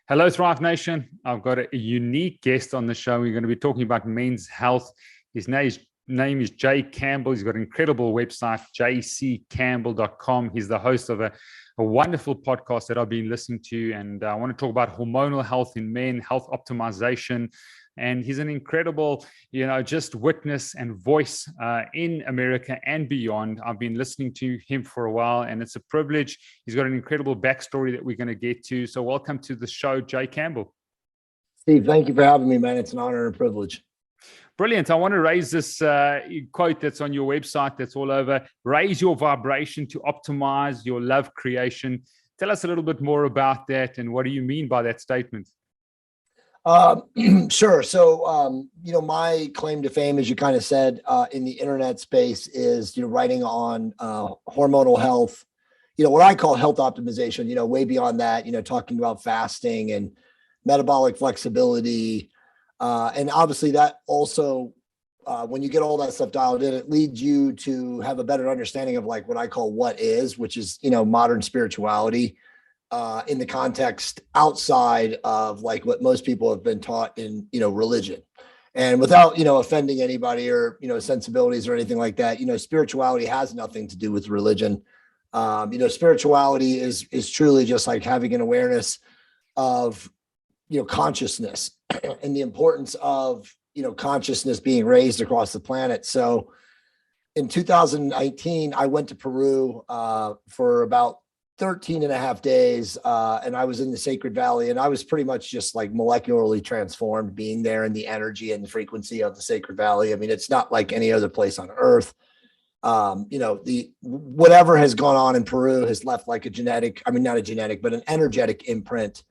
Hello, Thrive Nation. I've got a unique guest on the show. We're going to be talking about men's health. His name is Jay Campbell. He's got an incredible website, jccampbell.com. He's the host of a wonderful podcast that I've been listening to. And I want to talk about hormonal health in men, health optimization. And he's an incredible, just witness and voice in America and beyond. I've been listening to him for a while, and it's a privilege. He's got an incredible backstory that we're going to get to. So welcome to the show, Jay Campbell. Steve, thank you for having me, man. It's an honor and a privilege. Brilliant. I want to raise this quote that's on your website, that's all over. Raise your vibration to optimize your love creation. Tell us a little bit more about that, and what do you mean by that statement? Sure. So, my claim to fame, as you kind of said, in the internet space is, writing on hormonal health, what I call health optimization, way beyond that, talking about fasting and metabolic flexibility. And obviously that also, when you get all that stuff dialed in, it leads you to have a better understanding of like what I call what is, which is, modern spirituality. In the context outside of like what most people have been taught in, religion, and without, offending anybody or, sensibilities or anything like that, spirituality has nothing to do with religion. Spirituality is truly just like having an awareness of, consciousness and the importance of, consciousness being raised across the planet. So in 2019, I went to Peru, for about 13 and a half days. And I was in the Sacred Valley, and I was pretty much just like molecularly transformed being there in the energy and the frequency of the Sacred Valley. I mean, it's not like any other place on earth. Whatever has gone on in Peru has left like not a genetic, but an energetic imprint,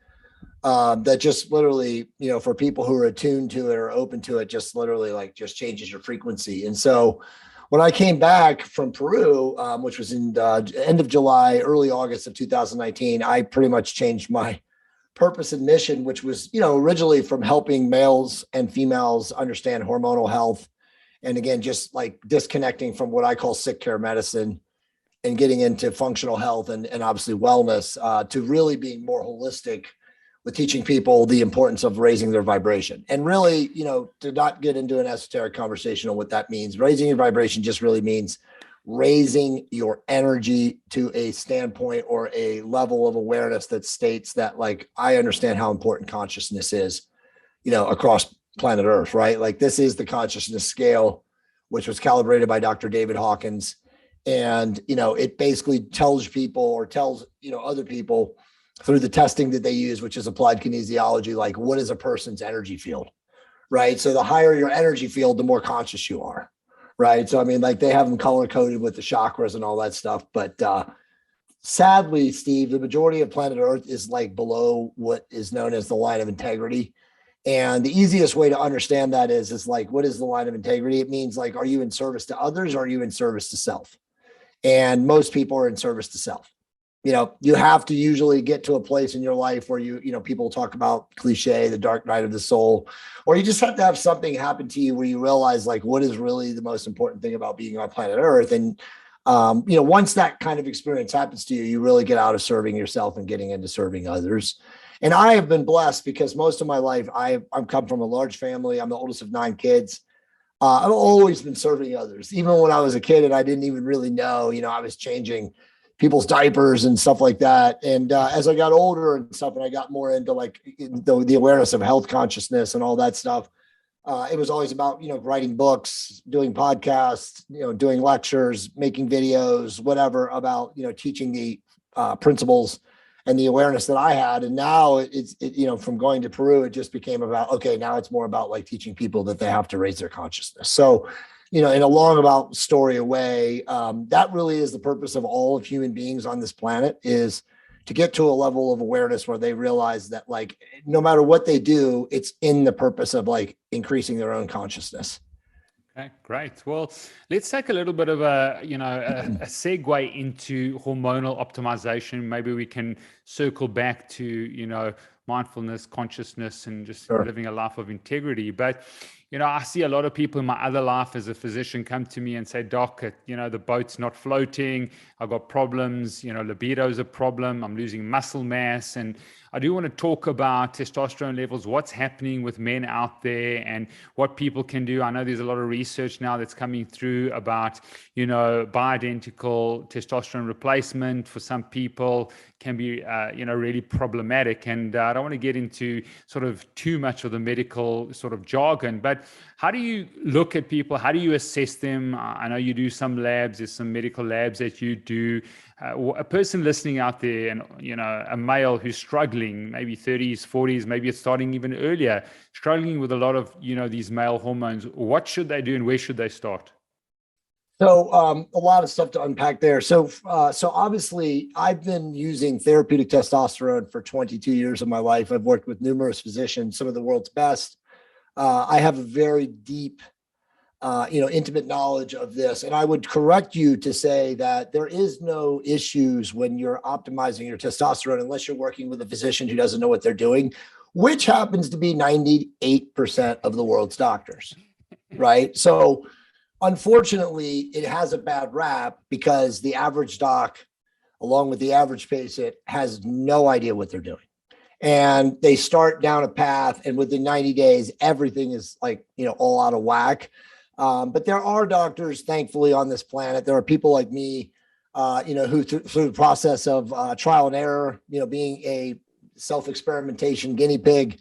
that just literally, for people who are attuned to it or open to it, just literally like just changes your frequency. And so when I came back from Peru, which was in the end of July, early August of 2019, I pretty much changed my purpose and mission, which was, originally from helping males and females understand hormonal health. And again, just like disconnecting from what I call sick care medicine and getting into functional health and obviously wellness, to really being more holistic with teaching people the importance of raising their vibration. And really, to not get into an esoteric conversation on what that means, raising your vibration just really means raising your energy to a standpoint or a level of awareness that states that, like, I understand how important consciousness is, across planet Earth, right? Like, this is the consciousness scale, which was calibrated by Dr. David Hawkins. And, it basically tells people or tells, other people through the testing that they use, which is applied kinesiology, like what is a person's energy field, right? So the higher your energy field, the more conscious you are, right? So, I mean, like they have them color coded with the chakras and all that stuff. But sadly, Steve, the majority of planet Earth is like below what is known as the line of integrity. And the easiest way to understand that is like, what is the line of integrity? It means like, are you in service to others or are you in service to self? And most people are in service to self. You have to usually get to a place in your life where people talk about cliche, the dark night of the soul, or you just have to have something happen to you where you realize like what is really the most important thing about being on planet Earth. And, once that kind of experience happens to you, you really get out of serving yourself and getting into serving others. And I have been blessed because most of my life, I've come from a large family. I'm the oldest of 9 kids. I've always been serving others. Even when I was a kid and I didn't even really know, I was changing people's diapers and stuff like that. And as I got older and stuff, and I got more into like the awareness of health consciousness and all that stuff, it was always about, writing books, doing podcasts, doing lectures, making videos, whatever, about, teaching the principles and the awareness that I had. And now it's from going to Peru, it just became about, okay, now it's more about like teaching people that they have to raise their consciousness. So, in a long about story away, that really is the purpose of all of human beings on this planet, is to get to a level of awareness where they realize that like, no matter what they do, it's in the purpose of like increasing their own consciousness. Okay, great. Well, let's take a little bit of a segue into hormonal optimization. Maybe we can circle back to, mindfulness, consciousness, and just Sure. living a life of integrity. But, I see a lot of people in my other life as a physician come to me and say, Doc, the boat's not floating. I've got problems. Libido is a problem. I'm losing muscle mass. And I do want to talk about testosterone levels, what's happening with men out there and what people can do. I know there's a lot of research now that's coming through about, bioidentical testosterone replacement for some people can be, really problematic. And I don't want to get into sort of too much of the medical sort of jargon, but how do you look at people? How do you assess them? I know you do some labs. There's some medical labs that you do. A person listening out there and, a male who's struggling, maybe 30s, 40s, maybe it's starting even earlier, struggling with a lot of, these male hormones. What should they do and where should they start? So a lot of stuff to unpack there. So obviously I've been using therapeutic testosterone for 22 years of my life. I've worked with numerous physicians, some of the world's best. I have a very deep, intimate knowledge of this. And I would correct you to say that there is no issues when you're optimizing your testosterone, unless you're working with a physician who doesn't know what they're doing, which happens to be 98% of the world's doctors, right? So unfortunately, it has a bad rap because the average doc, along with the average patient, has no idea what they're doing. And they start down a path, and within 90 days, everything is all out of whack. But there are doctors, thankfully, on this planet. There are people like me, who through the process of trial and error, being a self-experimentation guinea pig,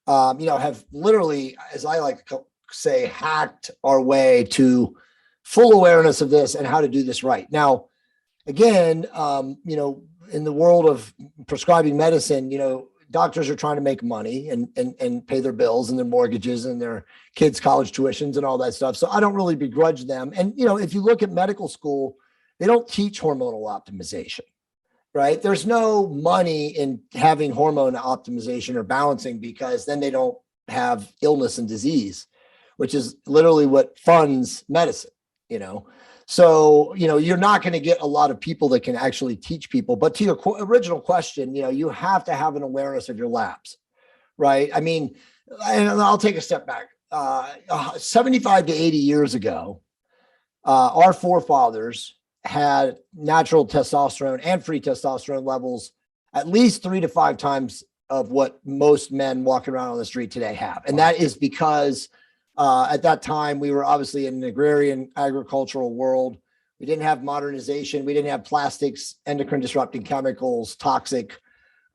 have literally, as I like to say, hacked our way to full awareness of this and how to do this right. Now, again, in the world of prescribing medicine, doctors are trying to make money and pay their bills and their mortgages and their kids' college tuitions and all that stuff. So I don't really begrudge them. And, if you look at medical school, they don't teach hormonal optimization, right? There's no money in having hormone optimization or balancing because then they don't have illness and disease, which is literally what funds medicine, So, you're not going to get a lot of people that can actually teach people. But to your original question, you have to have an awareness of your labs, right? I mean, and I'll take a step back. 75 to 80 years ago, our forefathers had natural testosterone and free testosterone levels at least 3 to 5 times of what most men walking around on the street today have. And that is because at that time, we were obviously in an agrarian agricultural world. We didn't have modernization. We didn't have plastics, endocrine disrupting chemicals, toxic,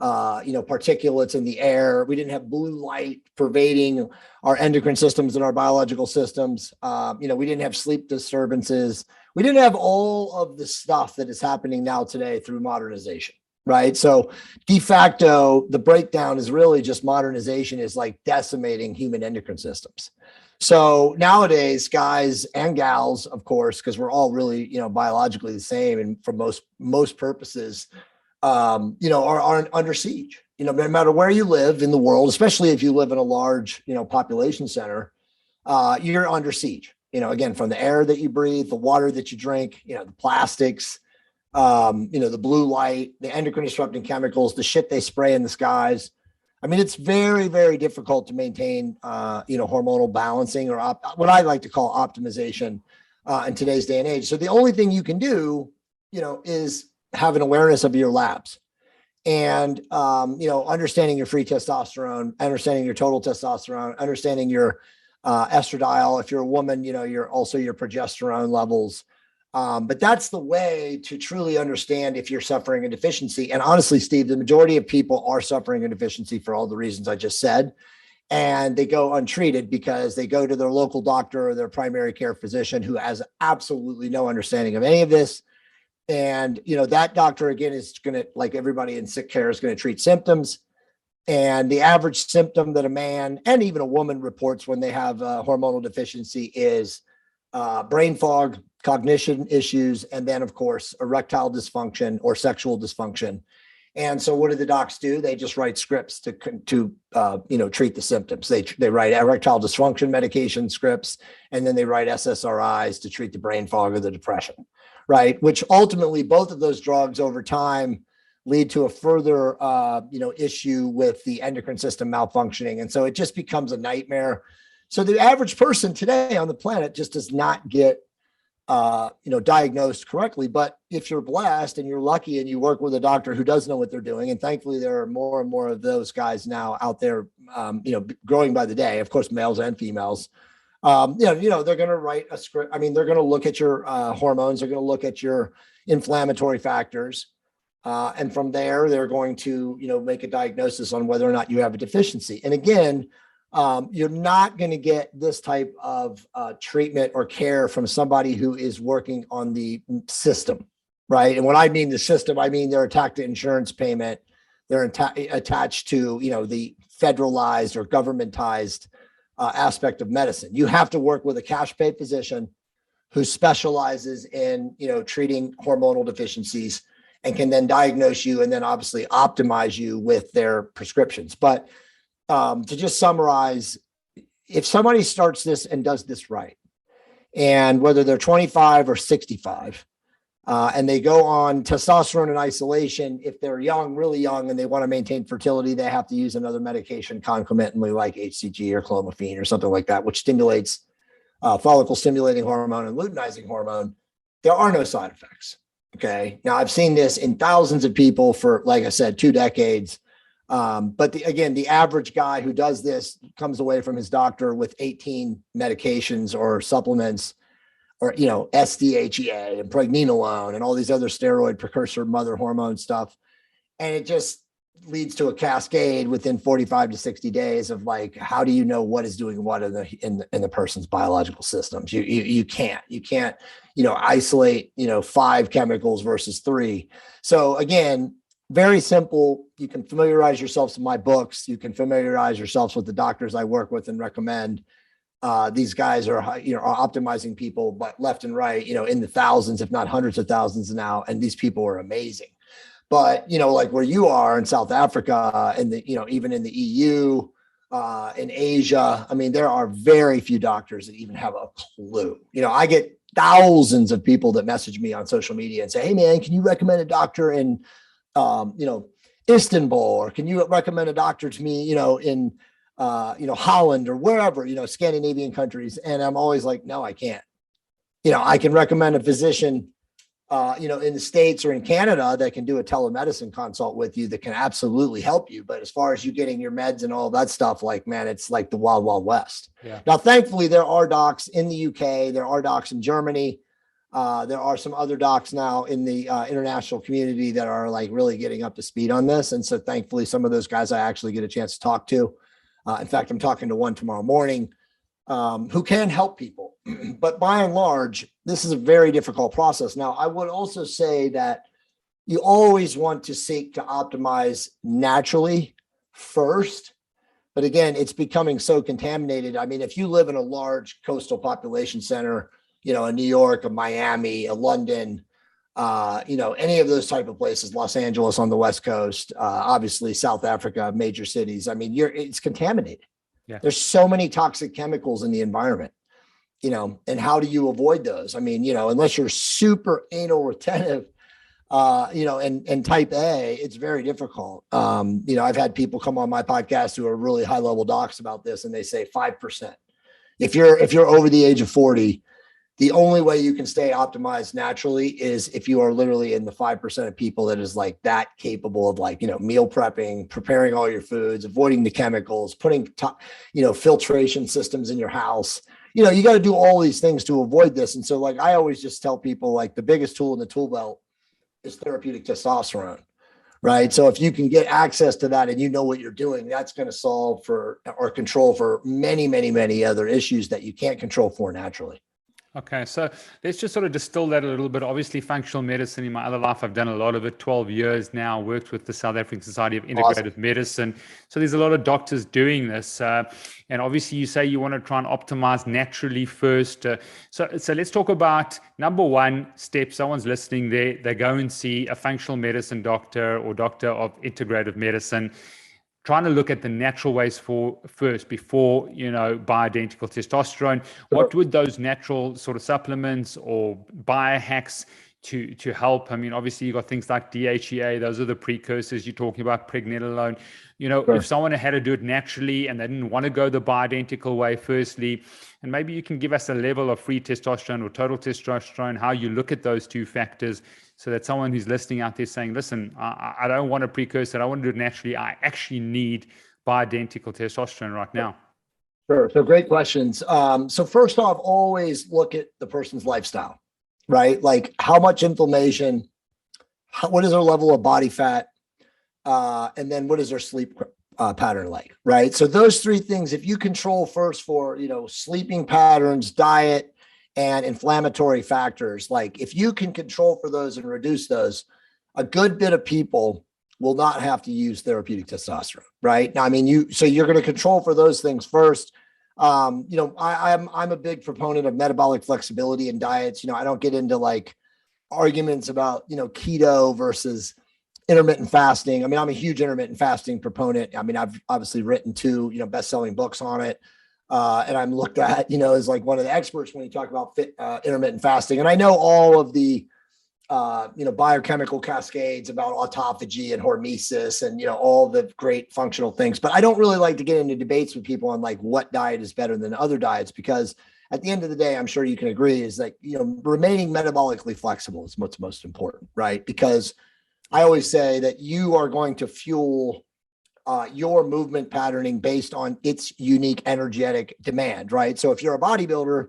particulates in the air. We didn't have blue light pervading our endocrine systems and our biological systems. We didn't have sleep disturbances. We didn't have all of the stuff that is happening now today through modernization, right? So de facto, the breakdown is really just modernization is like decimating human endocrine systems. So nowadays, guys and gals, of course, because we're all really, biologically the same, and for most purposes, are under siege. No matter where you live in the world, especially if you live in a large, population center, you're under siege. Again, from the air that you breathe, the water that you drink, the plastics, the blue light, the endocrine disrupting chemicals, the shit they spray in the skies. I mean, it's very, very difficult to maintain, hormonal balancing or what I like to call optimization in today's day and age. So the only thing you can do, is have an awareness of your labs and, understanding your free testosterone, understanding your total testosterone, understanding your estradiol. If you're a woman, you're also your progesterone levels. But that's the way to truly understand if you're suffering a deficiency. And honestly, Steve, the majority of people are suffering a deficiency for all the reasons I just said. And they go untreated because they go to their local doctor or their primary care physician who has absolutely no understanding of any of this. And, that doctor, again, is going to, like everybody in sick care, is going to treat symptoms. And the average symptom that a man and even a woman reports when they have a hormonal deficiency is brain fog, cognition issues, and then, of course, erectile dysfunction or sexual dysfunction. And so what do the docs do? They just write scripts to treat the symptoms. They write erectile dysfunction medication scripts, and then they write SSRIs to treat the brain fog or the depression, right? Which ultimately, both of those drugs over time lead to a further, issue with the endocrine system malfunctioning. And so it just becomes a nightmare. So the average person today on the planet just does not get diagnosed correctly. But if you're blessed and you're lucky and you work with a doctor who does know what they're doing, and thankfully there are more and more of those guys now out there, growing by the day, of course, males and females, they're going to write a script. I mean, they're going to look at your hormones. They're going to look at your inflammatory factors. And from there, they're going to, make a diagnosis on whether or not you have a deficiency. And again, you're not going to get this type of treatment or care from somebody who is working on the system, right? And when I mean the system, I mean they're attached to insurance payment. They're attached to, the federalized or governmentized aspect of medicine. You have to work with a cash pay physician who specializes in, treating hormonal deficiencies and can then diagnose you and then obviously optimize you with their prescriptions. But to just summarize, if somebody starts this and does this right, and whether they're 25 or 65, and they go on testosterone in isolation, if they're young, really young, and they want to maintain fertility, they have to use another medication concomitantly like HCG or clomiphene or something like that, which stimulates follicle stimulating hormone and luteinizing hormone. There are no side effects. Okay. Now I've seen this in thousands of people for, like I said, 2 decades. But the average guy who does this comes away from his doctor with 18 medications or supplements or, SDHEA and pregnenolone and all these other steroid precursor mother hormone stuff. And it just leads to a cascade within 45 to 60 days of like, how do you know what is doing what in the person's biological systems? You can't isolate, 5 chemicals versus 3. So again, very simple. You can familiarize yourselves with my books. You can familiarize yourselves with the doctors I work with and recommend. These guys are optimizing people, but left and right, in the thousands, if not hundreds of thousands now. And these people are amazing. But, like where you are in South Africa and even in the EU, in Asia, I mean, there are very few doctors that even have a clue. I get thousands of people that message me on social media and say, hey man, can you recommend a doctor in Istanbul, or can you recommend a doctor to me, in Holland or wherever, Scandinavian countries. And I'm always like, no, I can't. I can recommend a physician, in the States or in Canada that can do a telemedicine consult with you that can absolutely help you. But as far as you getting your meds and all that stuff, like, man, it's like the wild, wild west. Yeah. Now, thankfully, there are docs in the UK. There are docs in Germany. There are some other docs now in the international community that are like really getting up to speed on this. And so thankfully, some of those guys I actually get a chance to talk to. In fact, I'm talking to one tomorrow morning who can help people. But by and large, this is a very difficult process. Now, I would also say that you always want to seek to optimize naturally first. But again, it's becoming so contaminated. I mean, if you live in a large coastal population center, a New York, a Miami, a London, any of those type of places, Los Angeles on the West Coast, obviously South Africa, major cities. I mean, it's contaminated. Yeah. There's so many toxic chemicals in the environment, and how do you avoid those? I mean, unless you're super anal retentive, and type A, it's very difficult. I've had people come on my podcast who are really high level docs about this, and they say 5%. If you're over the age of 40, the only way you can stay optimized naturally is if you are literally in the 5% of people that is like that capable of meal prepping, preparing all your foods, avoiding the chemicals, putting, filtration systems in your house. You got to do all these things to avoid this. And so I always just tell people the biggest tool in the tool belt is therapeutic testosterone, right? So if you can get access to that and what you're doing, that's going to solve for or control for many, many, many other issues that you can't control for naturally. Okay, so let's just sort of distill that a little bit. Obviously, functional medicine in my other life, I've done a lot of it, 12 years now, worked with the South African Society of Integrative Medicine. So there's a lot of doctors doing this. And obviously, you say you want to try and optimize naturally first. So let's talk about number one step. Someone's listening there. They go and see a functional medicine doctor or doctor of integrative medicine, trying to look at the natural ways first before, bioidentical testosterone. What would those natural sort of supplements or biohacks, to help. I mean, obviously you got things like DHEA, those are the precursors. You're talking about pregnenolone. Sure. If someone had to do it naturally and they didn't want to go the bioidentical way, firstly, and maybe you can give us a level of free testosterone or total testosterone, how you look at those two factors, so that someone who's listening out there saying, listen, I don't want a precursor, I want to do it naturally, I actually need bioidentical testosterone right now. Sure. So great questions. So first off, always look at the person's lifestyle, right? Like how much inflammation, what is their level of body fat, and then what is their sleep pattern like, right? So those three things, if you control first for, sleeping patterns, diet, and inflammatory factors, like if you can control for those and reduce those, a good bit of people will not have to use therapeutic testosterone, right? Now, I mean, so you're going to control for those things first. I'm a big proponent of metabolic flexibility in diets. I don't get into like arguments about, keto versus intermittent fasting. I mean, I'm a huge intermittent fasting proponent. I mean, I've obviously written 2, best-selling books on it. And I'm looked at, as like one of the experts when you talk about intermittent fasting. And I know all of the, biochemical cascades about autophagy and hormesis and, all the great functional things. But I don't really like to get into debates with people on like what diet is better than other diets, because at the end of the day, I'm sure you can agree is that, remaining metabolically flexible is what's most important, right? Because I always say that you are going to fuel your movement patterning based on its unique energetic demand, right? So if you're a bodybuilder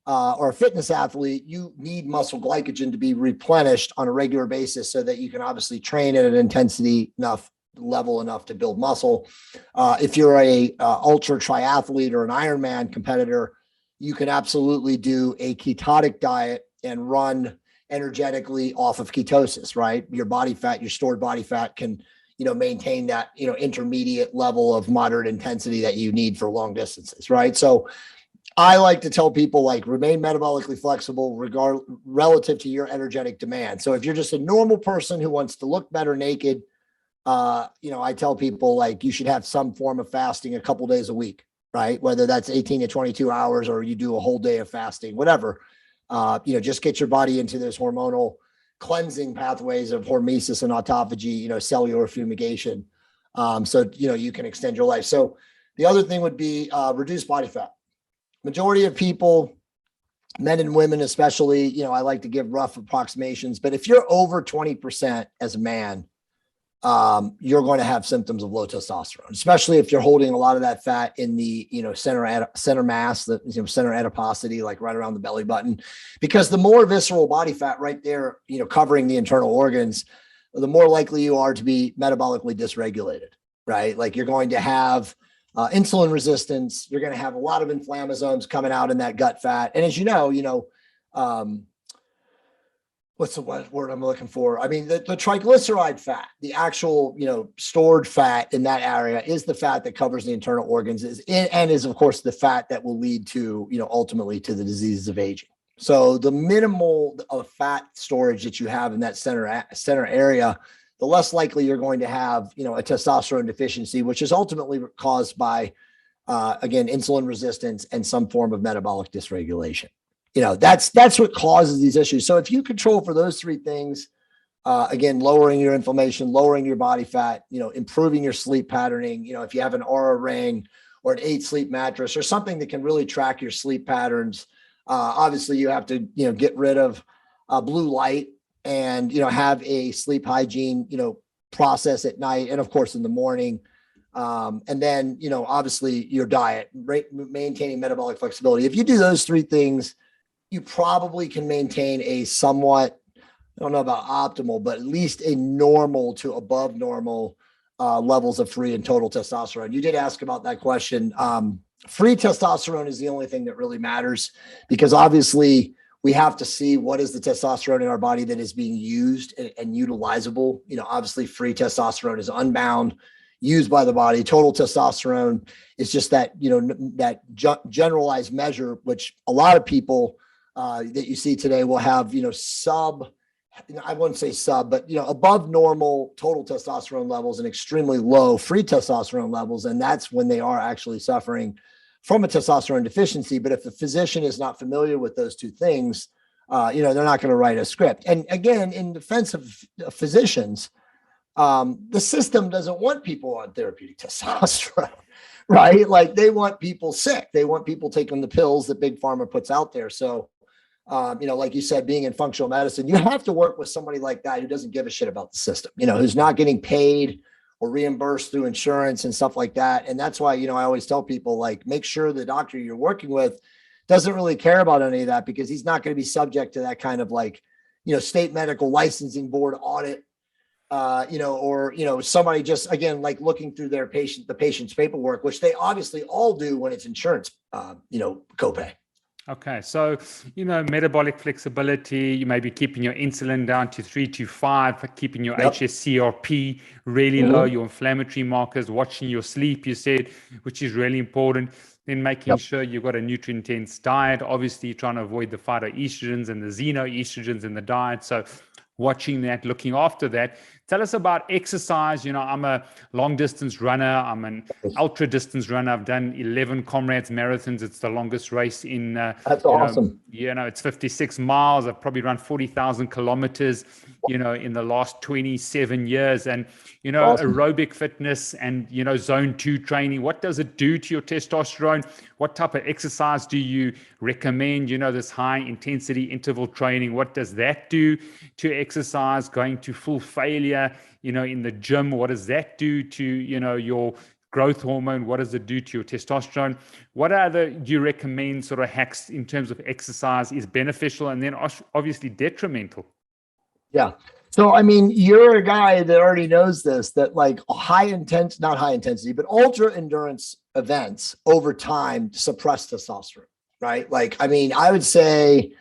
or a fitness athlete, you need muscle glycogen to be replenished on a regular basis so that you can obviously train at an intensity level enough to build muscle. If you're a ultra triathlete or an Ironman competitor, you can absolutely do a ketotic diet and run energetically off of ketosis, right? Your body fat, your stored body fat can, maintain that, intermediate level of moderate intensity that you need for long distances, right? So I like to tell people like remain metabolically flexible relative to your energetic demand. So if you're just a normal person who wants to look better naked, I tell people like you should have some form of fasting a couple days a week, right? Whether that's 18 to 22 hours or you do a whole day of fasting, whatever. Just get your body into those hormonal cleansing pathways of hormesis and autophagy, cellular fumigation. So you can extend your life. So the other thing would be reduce body fat. Majority of people, men and women especially, I like to give rough approximations, but if you're over 20% as a man, you're going to have symptoms of low testosterone, especially if you're holding a lot of that fat in the, center mass, the center adiposity, like right around the belly button, because the more visceral body fat right there, covering the internal organs, the more likely you are to be metabolically dysregulated, right? Like you're going to have insulin resistance. You're going to have a lot of inflammasomes coming out in that gut fat. And as what's the word I'm looking for? I mean, the triglyceride fat, the actual, stored fat in that area is the fat that covers the internal organs and is of course the fat that will lead to, ultimately to the diseases of aging. So the minimal of fat storage that you have in that center area, the less likely you're going to have, a testosterone deficiency, which is ultimately caused by, again, insulin resistance and some form of metabolic dysregulation. That's what causes these issues. So if you control for those three things, again, lowering your inflammation, lowering your body fat, improving your sleep patterning, if you have an Aura ring or an 8-sleep mattress or something that can really track your sleep patterns, obviously you have to, get rid of blue light and, have a sleep hygiene, process at night and of course in the morning. And then, obviously your diet, maintaining metabolic flexibility. If you do those three things, you probably can maintain a somewhat, I don't know about optimal, but at least a normal to above normal levels of free and total testosterone. You did ask about that question. Free testosterone is the only thing that really matters because obviously we have to see what is the testosterone in our body that is being used and utilizable. Obviously free testosterone is unbound, used by the body. Total testosterone is just that, that generalized measure, which a lot of people that you see today will have, I wouldn't say sub, but, above normal total testosterone levels and extremely low free testosterone levels. And that's when they are actually suffering from a testosterone deficiency. But if the physician is not familiar with those two things, they're not going to write a script. And again, in defense of physicians, the system doesn't want people on therapeutic testosterone, right? Like they want people sick. They want people taking the pills that Big Pharma puts out there. So, like you said, being in functional medicine, you have to work with somebody like that who doesn't give a shit about the system, who's not getting paid or reimbursed through insurance and stuff like that. And that's why, I always tell people, like, make sure the doctor you're working with doesn't really care about any of that, because he's not going to be subject to that kind of like, state medical licensing board audit, or somebody just, again, like looking through the patient's paperwork, which they obviously all do when it's insurance, copay. Okay. So, metabolic flexibility, you may be keeping your insulin down to 3 to 5, keeping your HSCRP really low, your inflammatory markers, watching your sleep, you said, which is really important. Then making sure you've got a nutrient-dense diet. Obviously, trying to avoid the phytoestrogens and the xenoestrogens in the diet. So watching that, looking after that. Tell us about exercise. I'm a long distance runner. I'm an ultra distance runner. I've done 11 Comrades marathons. It's the longest race in, that's awesome. It's 56 miles. I've probably run 40,000 kilometers, in the last 27 years. And, awesome. Aerobic fitness and, zone 2 training. What does it do to your testosterone? What type of exercise do you recommend? this high intensity interval training. What does that do to exercise? Going to full failure, in the gym, what does that do to, your growth hormone? What does it do to your testosterone? What do you recommend sort of hacks in terms of exercise is beneficial and then obviously detrimental? Yeah. So, you're a guy that already knows this, that like not high intensity, but ultra endurance events over time suppress testosterone, right? Like, I would say,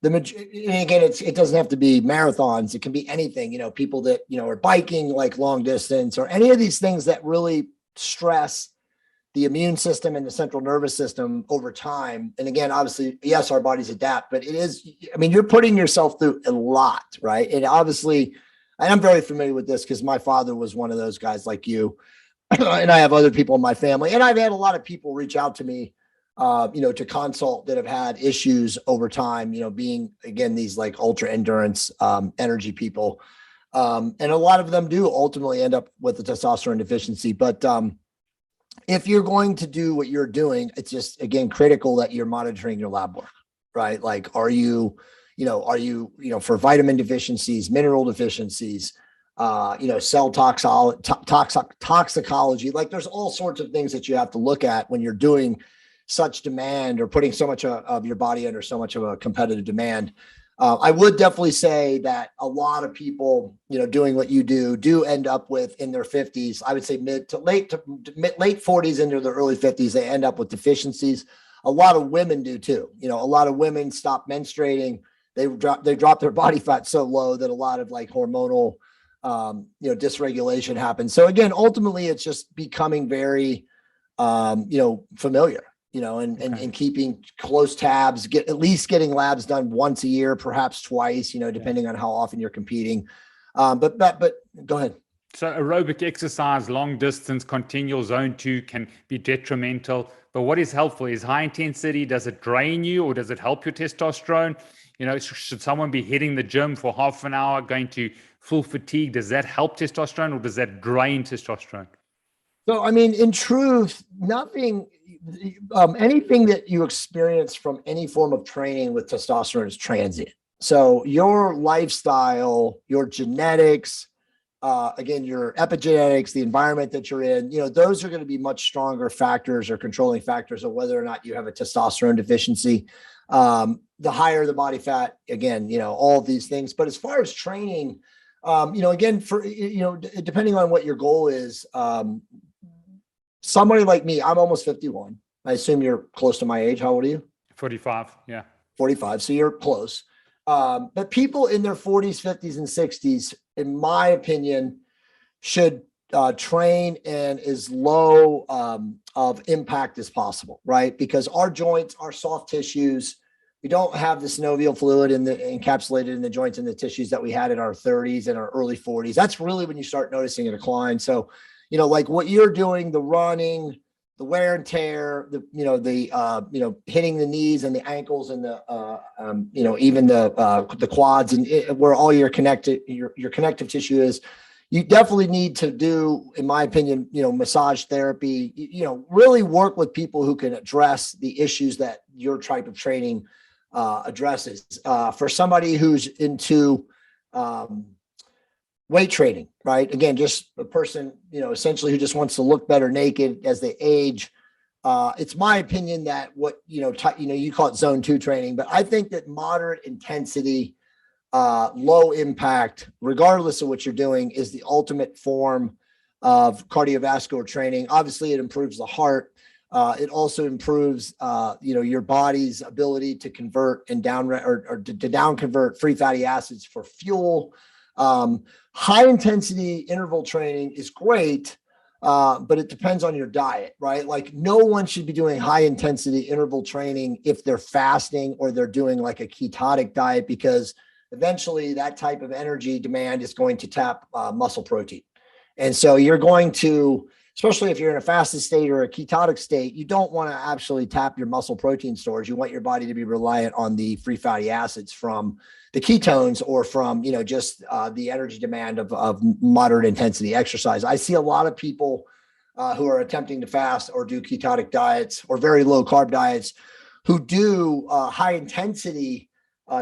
and again, it doesn't have to be marathons. It can be anything, people that, are biking like long distance or any of these things that really stress the immune system and the central nervous system over time. And again, obviously, yes, our bodies adapt, but it is, you're putting yourself through a lot, right? And obviously, and I'm very familiar with this because my father was one of those guys like you, and I have other people in my family, and I've had a lot of people reach out to me to consult that have had issues over time, being, again, these like ultra endurance energy people. And a lot of them do ultimately end up with the testosterone deficiency. But if you're going to do what you're doing, it's just, again, critical that you're monitoring your lab work, right? Like, are you for vitamin deficiencies, mineral deficiencies, cell toxicology, like there's all sorts of things that you have to look at when you're doing such demand or putting so much of your body under so much of a competitive demand. I would definitely say that a lot of people, doing what you do end up with in their 50s. I would say late 40s into their early 50s, they end up with deficiencies. A lot of women do too. A lot of women stop menstruating. They drop their body fat so low that a lot of like hormonal, dysregulation happens. So again, ultimately, it's just becoming very, familiar. And keeping close tabs, at least getting labs done once a year, perhaps twice, depending on how often you're competing. But go ahead. So aerobic exercise, long distance, continual zone 2 can be detrimental. But what is helpful is high intensity. Does it drain you or does it help your testosterone? Should someone be hitting the gym for half an hour, going to full fatigue? Does that help testosterone or does that drain testosterone? So, in truth, nothing, anything that you experience from any form of training with testosterone is transient. So your lifestyle, your genetics, again, your epigenetics, the environment that you're in, those are going to be much stronger factors or controlling factors of whether or not you have a testosterone deficiency. The higher the body fat, again, all of these things. But as far as training, again, depending on what your goal is, somebody like me, I'm almost 51. I assume you're close to my age. How old are you? 45. Yeah. 45. So you're close. But people in their 40s, 50s, and 60s, in my opinion, should train in as low of impact as possible, right? Because our joints, our soft tissues, we don't have the synovial fluid encapsulated in the joints and the tissues that we had in our 30s and our early 40s. That's really when you start noticing a decline. So, like what you're doing, the running, the wear and tear, hitting the knees and the ankles and even the quads and where all your connective tissue is. You definitely need to do, in my opinion, massage therapy, really work with people who can address the issues that your type of training addresses. For somebody who's into weight training, right? Again, just a person, essentially who just wants to look better naked as they age. It's my opinion that you call it zone 2 training, but I think that moderate intensity, low impact, regardless of what you're doing, is the ultimate form of cardiovascular training. Obviously, it improves the heart. It also improves, your body's ability to convert and down convert free fatty acids for fuel. High intensity interval training is great, but it depends on your diet, right? Like no one should be doing high intensity interval training if they're fasting or they're doing like a ketotic diet, because eventually that type of energy demand is going to tap muscle protein. And so you're going to, especially if you're in a fasted state or a ketotic state, you don't want to actually tap your muscle protein stores. You want your body to be reliant on the free fatty acids from the ketones or from, just the energy demand of moderate intensity exercise. I see a lot of people who are attempting to fast or do ketotic diets or very low carb diets who do high intensity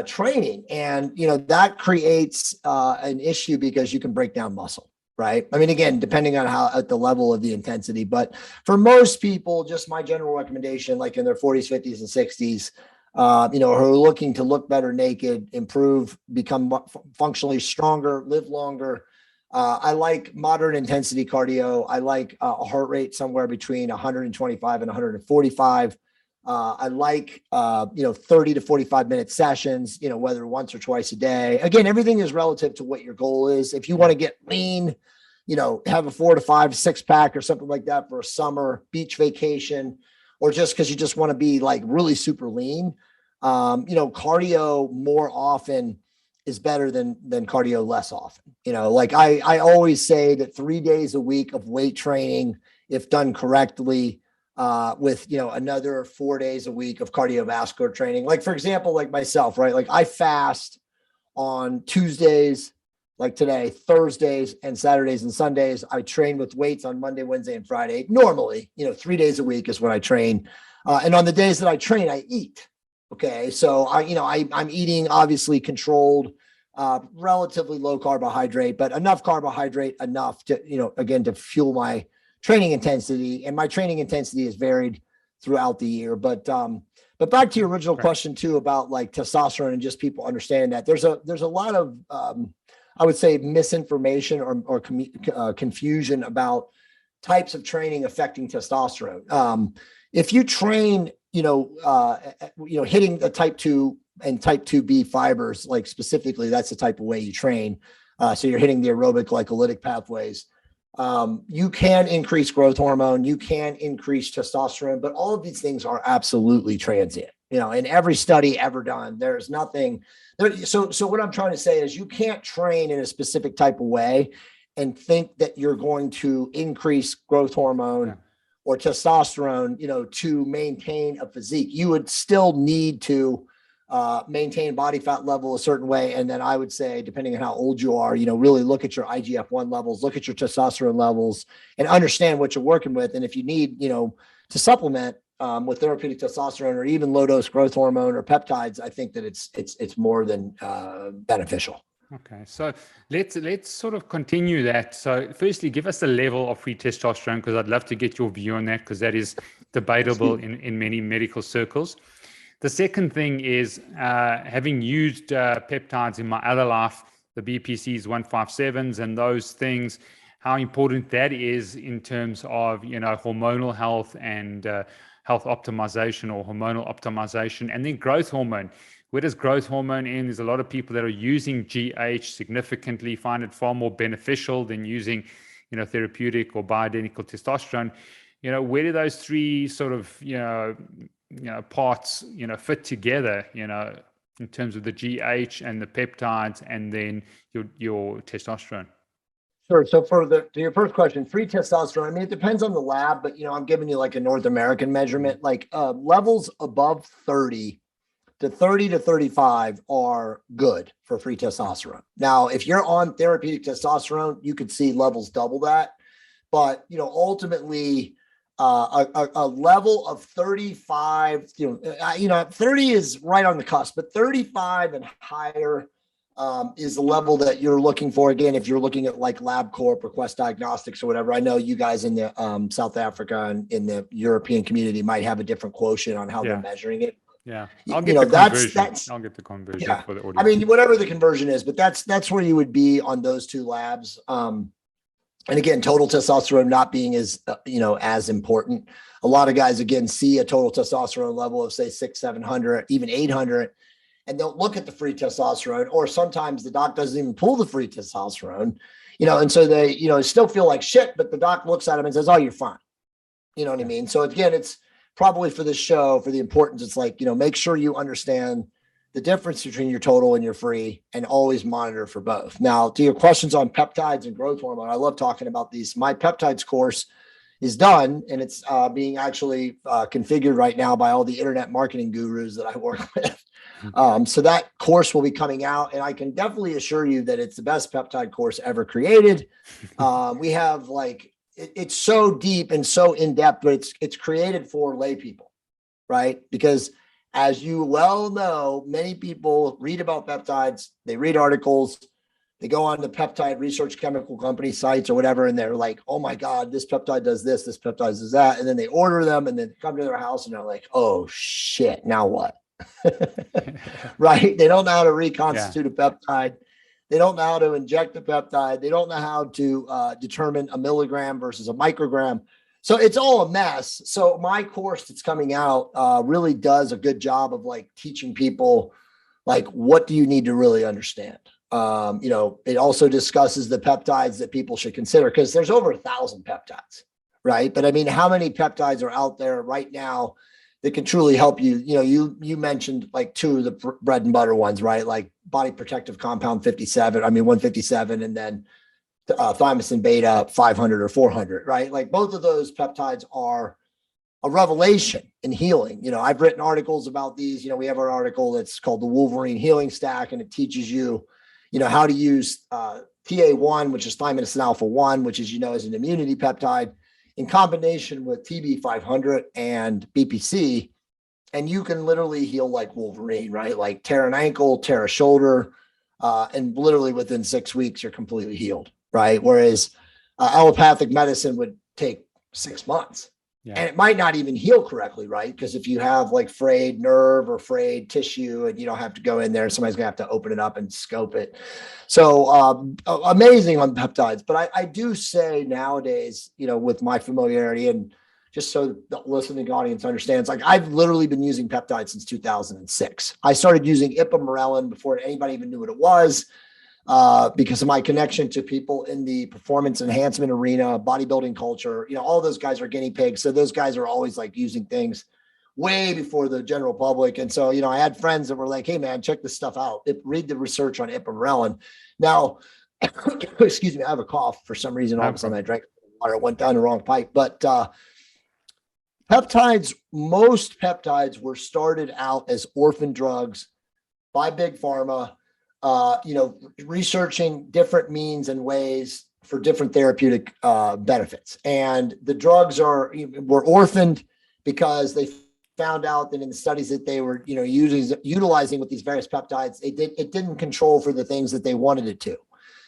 training. And, that creates an issue because you can break down muscle. Right. I mean, again, depending on at the level of the intensity, but for most people, just my general recommendation, like in their 40s, 50s, and 60s, who are looking to look better naked, improve, become functionally stronger, live longer. I like moderate intensity cardio. I like a heart rate somewhere between 125 and 145. I like, 30 to 45 minute sessions, whether once or twice a day. Again, everything is relative to what your goal is. If you want to get lean, have a 4 to 5, 6 pack or something like that for a summer beach vacation, or just because you just want to be like really super lean, cardio more often is better than cardio less often. Like I always say that 3 days a week of weight training, if done correctly, with, another 4 days a week of cardiovascular training. Like, for example, like myself, right? Like I fast on Tuesdays, like today, Thursdays and Saturdays and Sundays. I train with weights on Monday, Wednesday, and Friday. Normally, 3 days a week is when I train. And on the days that I train, I eat. Okay. So I'm eating obviously controlled, relatively low carbohydrate, but enough carbohydrate, enough to, again, to fuel my training intensity. And my training intensity is varied throughout the year. But back to your original question too, about like testosterone and just people understand that there's a lot of, I would say, misinformation or confusion about types of training affecting testosterone. If you train, hitting the type 2 and type 2B fibers, like specifically, that's the type of way you train. So you're hitting the aerobic glycolytic pathways. You can increase growth hormone, you can increase testosterone, but all of these things are absolutely transient. In every study ever done, there's nothing there. So what I'm trying to say is you can't train in a specific type of way and think that you're going to increase growth hormone or testosterone, to maintain a physique. You would still need to maintain body fat level a certain way. And then I would say, depending on how old you are, really look at your IGF-1 levels, look at your testosterone levels, and understand what you're working with. And if you need, to supplement with therapeutic testosterone or even low dose growth hormone or peptides, I think that it's more than beneficial. Okay, so let's sort of continue that. So firstly, give us a level of free testosterone, because I'd love to get your view on that, because that is debatable in many medical circles. The second thing is, having used peptides in my other life, the BPCs 157s and those things, how important that is in terms of, hormonal health and health optimization or hormonal optimization, and then growth hormone. Where does growth hormone end? There's a lot of people that are using GH significantly, find it far more beneficial than using, therapeutic or bioidentical testosterone. Where do those three sort of, parts, fit together, in terms of the GH and the peptides and then your testosterone? Sure. So to your first question, free testosterone, I mean, it depends on the lab, but, I'm giving you like a North American measurement, like levels above 30 to 30 to 35 are good for free testosterone. Now, if you're on therapeutic testosterone, you could see levels double that. But, ultimately, a level of 35, 30 is right on the cusp, but 35 and higher is the level that you're looking for. Again, if you're looking at like LabCorp or Quest Diagnostics or whatever, I know you guys in the South Africa and in the European community might have a different quotient on how they're measuring it. Yeah, I'll get the conversion. I'll get the conversion for the audience. I mean, whatever the conversion is, but that's where you would be on those two labs. And again, total testosterone not being as important. A lot of guys, again, see a total testosterone level of say 600, 700, even 800, and they'll look at the free testosterone, or sometimes the doc doesn't even pull the free testosterone, and so they, still feel like shit, but the doc looks at them and says, oh, you're fine. You know what I mean? So again, it's probably for this show, for the importance, it's like, make sure you understand the difference between your total and your free, and always monitor for both. Now, to your questions on peptides and growth hormone, I love talking about these. My peptides course is done, and it's being actually configured right now by all the internet marketing gurus that I work with. So that course will be coming out, and I can definitely assure you that it's the best peptide course ever created. We have it's so deep and so in depth, but it's created for lay people, right? Because as you well know, many people read about peptides, they read articles, they go on the peptide research chemical company sites or whatever, and they're like, oh my God, this peptide does this peptide does that. And then they order them and then come to their house and they're like, oh shit, now what? Right? They don't know how to reconstitute a peptide. They don't know how to inject the peptide. They don't know how to determine a milligram versus a microgram. So it's all a mess. So my course that's coming out really does a good job of teaching people, what do you need to really understand? It also discusses the peptides that people should consider, because there's over 1,000 peptides, right? But I mean, how many peptides are out there right now that can truly help you? You mentioned two of the bread and butter ones, right? Like body protective compound 157, and then thymosin beta 500 or 400, right? Like both of those peptides are a revelation in healing. I've written articles about these. We have our article that's called the Wolverine Healing Stack, and it teaches you, how to use TA1, which is thymosin alpha 1, which is an immunity peptide, in combination with TB500 and BPC, and you can literally heal like Wolverine, right? Like tear an ankle, tear a shoulder, and literally within 6 weeks, you're completely healed, right? Whereas allopathic medicine would take 6 months. Yeah. And it might not even heal correctly, right? Because if you have frayed nerve or frayed tissue, and you don't have to go in there, somebody's gonna have to open it up and scope it. So amazing on peptides. But I do say nowadays, with my familiarity, and just so the listening audience understands, I've literally been using peptides since 2006. I started using ipamorelin before anybody even knew what it was. Because of my connection to people in the performance enhancement arena, bodybuilding culture, all those guys are guinea pigs. So those guys are always using things way before the general public. And so, I had friends that were like, hey man, check this stuff out. Read the research on ipamorelin. Now, excuse me, I have a cough for some reason. All of a sudden I drank water, it went down the wrong pipe. But most peptides were started out as orphan drugs by Big Pharma, researching different means and ways for different therapeutic benefits. And the drugs were orphaned because they found out that in the studies that they were, utilizing with these various peptides, it didn't control for the things that they wanted it to.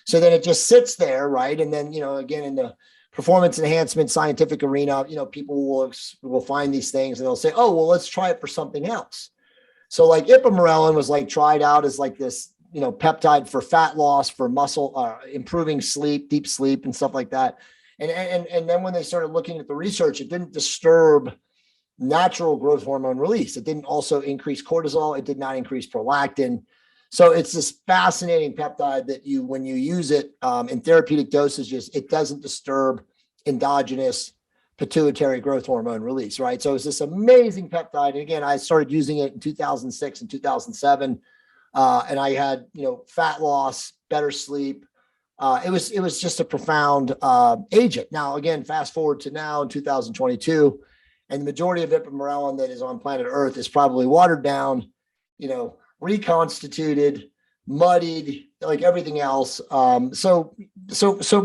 So then it just sits there, right? And then, again, in the performance enhancement scientific arena, people will find these things and they'll say, oh, well, let's try it for something else. So ipamorelin was tried out as this, peptide for fat loss, for muscle, improving sleep, deep sleep, and stuff like that. And then when they started looking at the research, it didn't disturb natural growth hormone release. It didn't also increase cortisol. It did not increase prolactin. So it's this fascinating peptide that when you use it in therapeutic dosages, it doesn't disturb endogenous pituitary growth hormone release, right? So it's this amazing peptide. And again, I started using it in 2006 and 2007. And I had, fat loss, better sleep, it was just a profound agent. Now, again, fast forward to now in 2022, and the majority of ipamorelin that is on planet Earth is probably watered down, reconstituted, muddied, like everything else. So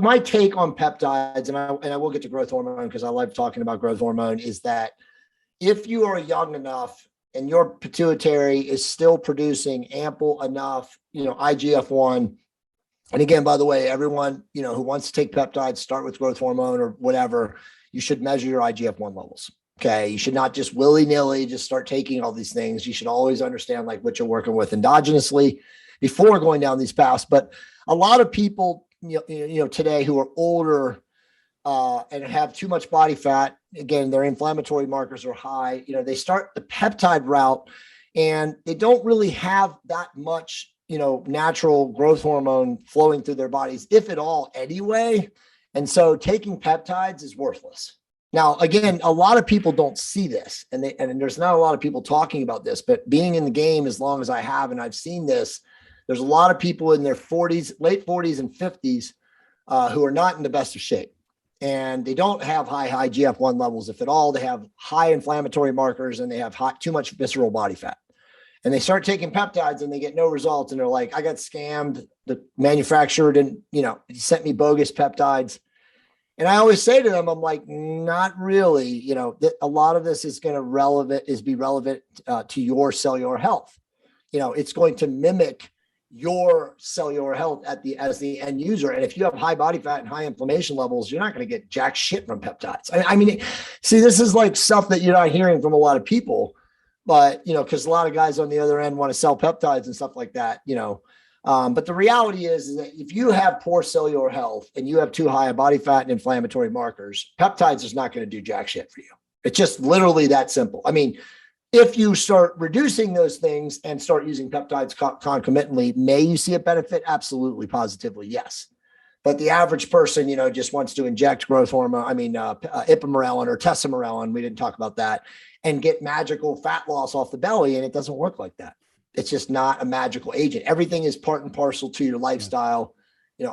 my take on peptides, and I will get to growth hormone because I love talking about growth hormone, is that if you are young enough and your pituitary is still producing ample enough, IGF-1. And again, by the way, everyone, who wants to take peptides, start with growth hormone or whatever, you should measure your IGF-1 levels. Okay. You should not just willy-nilly just start taking all these things. You should always understand like what you're working with endogenously before going down these paths. But a lot of people, today who are older and have too much body fat, again, their inflammatory markers are high, they start the peptide route and they don't really have that much, natural growth hormone flowing through their bodies, if at all anyway. And so taking peptides is worthless. Now, again, a lot of people don't see this, and there's not a lot of people talking about this, but being in the game as long as I have, and I've seen this, there's a lot of people in their 40s, late 40s and 50s who are not in the best of shape. And they don't have high IGF-1 levels, if at all. They have high inflammatory markers and they have too much visceral body fat. And they start taking peptides and they get no results. And they're like, I got scammed. The manufacturer didn't, he sent me bogus peptides. And I always say to them, I'm like, not really. A lot of this is going to be relevant to your cellular health. It's going to mimic your cellular health as the end user. And if you have high body fat and high inflammation levels, you're not going to get jack shit from peptides. I mean, see, this is like stuff that you're not hearing from a lot of people, but, because a lot of guys on the other end want to sell peptides and stuff like that, but the reality is that if you have poor cellular health and you have too high a body fat and inflammatory markers, peptides is not going to do jack shit for you. It's just literally that simple. I mean, if you start reducing those things and start using peptides concomitantly, may you see a benefit? Absolutely, positively, yes. But the average person, just wants to inject growth hormone, ipamorelin or testosterone, we didn't talk about that, and get magical fat loss off the belly, and it doesn't work like that. It's just not a magical agent. Everything is part and parcel to your lifestyle.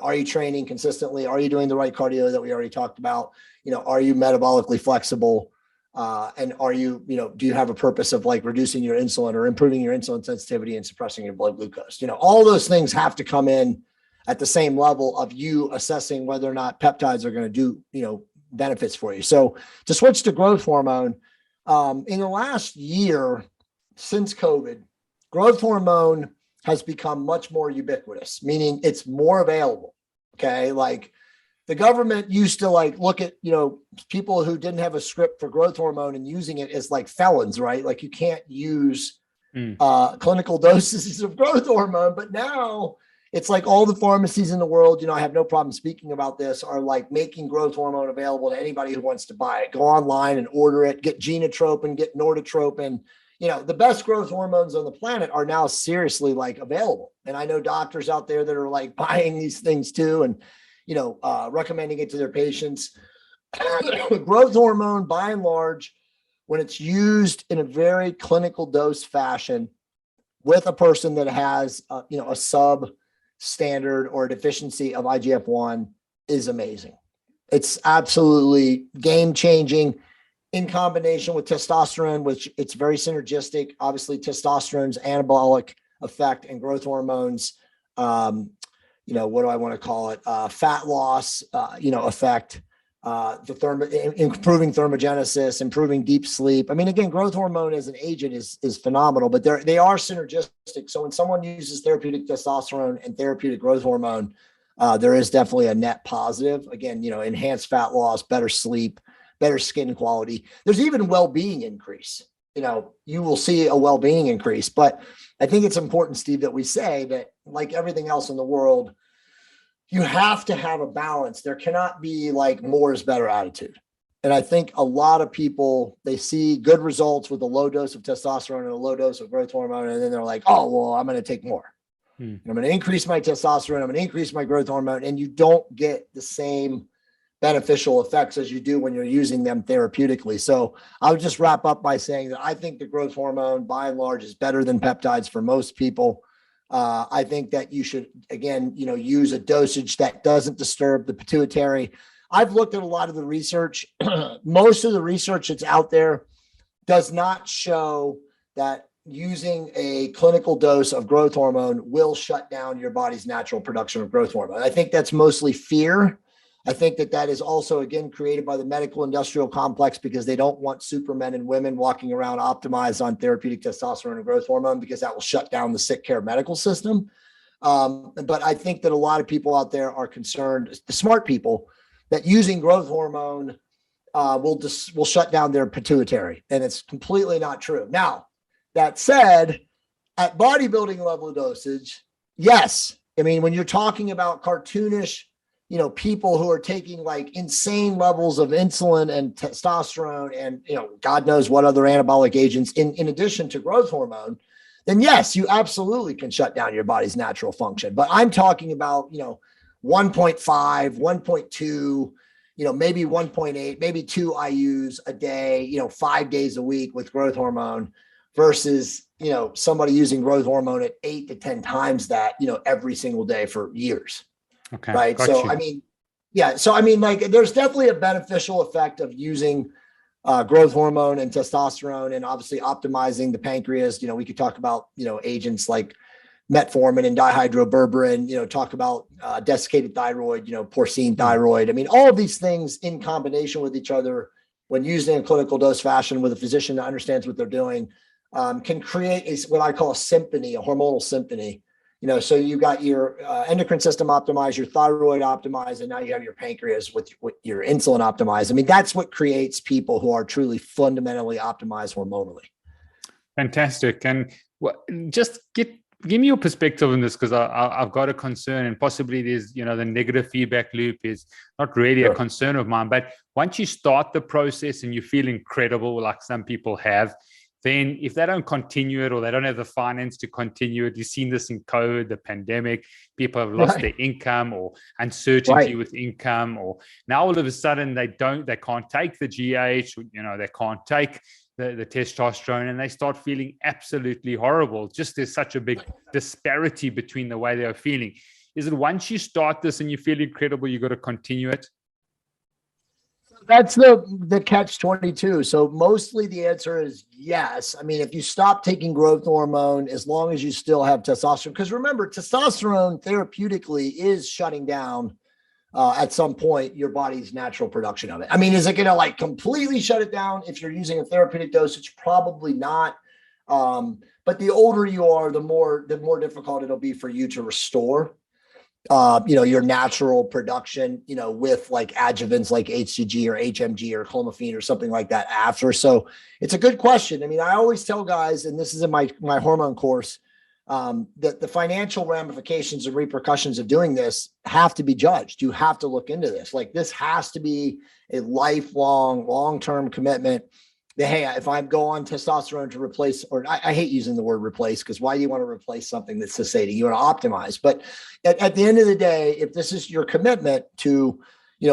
Are you training consistently? Are you doing the right cardio that we already talked about? Are you metabolically flexible? And are you, do you have a purpose of like reducing your insulin or improving your insulin sensitivity and suppressing your blood glucose? All those things have to come in at the same level of you assessing whether or not peptides are going to do, benefits for you. So to switch to growth hormone, in the last year since COVID, growth hormone has become much more ubiquitous, meaning it's more available. Okay. Like the government used to like look at, people who didn't have a script for growth hormone and using it as like felons, right? Like you can't use clinical doses of growth hormone, but now it's like all the pharmacies in the world, I have no problem speaking about this, are like making growth hormone available to anybody who wants to buy it. Go online and order it, get genotropin, get norditropin. The best growth hormones on the planet are now seriously like available. And I know doctors out there that are like buying these things too, and, recommending it to their patients. Growth hormone, by and large, when it's used in a very clinical dose fashion with a person that has, a substandard or a deficiency of IGF-1, is amazing. It's absolutely game-changing. In combination with testosterone, which it's very synergistic. Obviously, testosterone's anabolic effect and growth hormones, what do I want to call it? Fat loss, effect, improving thermogenesis, improving deep sleep. I mean, again, growth hormone as an agent is phenomenal, but they are synergistic. So when someone uses therapeutic testosterone and therapeutic growth hormone, there is definitely a net positive. Again, enhanced fat loss, better sleep, better skin quality. There's even well-being increase. You will see a well-being increase. But I think it's important, Steve, that we say that like everything else in the world, you have to have a balance. There cannot be like more is better attitude. And I think a lot of people, they see good results with a low dose of testosterone and a low dose of growth hormone. And then they're like, oh, well, I'm going to take more. I'm going to increase my testosterone. I'm going to increase my growth hormone. And you don't get the same beneficial effects as you do when you're using them therapeutically. So I would just wrap up by saying that I think the growth hormone, by and large, is better than peptides for most people. I think that you should, again, use a dosage that doesn't disturb the pituitary. I've looked at a lot of the research. Most of the research that's out there does not show that using a clinical dose of growth hormone will shut down your body's natural production of growth hormone. I think that's mostly fear. I think that is also, again, created by the medical industrial complex because they don't want supermen and women walking around optimized on therapeutic testosterone and growth hormone because that will shut down the sick care medical system. But I think that a lot of people out there are concerned, the smart people, that using growth hormone will shut down their pituitary. And it's completely not true. Now, that said, at bodybuilding level dosage, yes. I mean, when you're talking about cartoonish, people who are taking like insane levels of insulin and testosterone and, God knows what other anabolic agents in addition to growth hormone, then yes, you absolutely can shut down your body's natural function. But I'm talking about, 1.5, 1.2, maybe 1.8, maybe 2 IUs a day, 5 days a week with growth hormone versus, somebody using growth hormone at 8 to 10 times that, every single day for years. Okay. Right. So, like there's definitely a beneficial effect of using growth hormone and testosterone and obviously optimizing the pancreas. We could talk about, agents like metformin and dihydroberberin, talk about desiccated thyroid, porcine thyroid. I mean, all of these things in combination with each other when used in a clinical dose fashion with a physician that understands what they're doing can create what I call a symphony, a hormonal symphony. So you got your endocrine system optimized, your thyroid optimized, and now you have your pancreas with your insulin optimized. I mean, that's what creates people who are truly fundamentally optimized hormonally. Fantastic. And just give me your perspective on this, because I've got a concern, and possibly there's, the negative feedback loop is not really a concern of mine. But once you start the process and you feel incredible, like some people have, then if they don't continue it or they don't have the finance to continue it, you've seen this in COVID, the pandemic, people have lost their income or uncertainty with income, or now all of a sudden they can't take the GH, they can't take the testosterone, and they start feeling absolutely horrible. Just there's such a big disparity between the way they are feeling. Is it once you start this and you feel incredible, you got to continue it? That's the catch-22. So mostly the answer is yes. I mean, if you stop taking growth hormone, as long as you still have testosterone, because remember, testosterone therapeutically is shutting down at some point your body's natural production of it. I mean, is it going to like completely shut it down if you're using a therapeutic dosage? Probably not. But the older you are, the more difficult it'll be for you to restore your natural production, with like adjuvants like HCG or HMG or clomiphene or something like that after. So it's a good question. I mean, I always tell guys, and this is in my hormone course, that the financial ramifications and repercussions of doing this have to be judged. You have to look into this. Like this has to be a lifelong, long-term commitment. Hey, if I go on testosterone to replace, or I hate using the word replace, because why do you want to replace something that's satiating? You want to optimize. But at the end of the day, if this is your commitment to,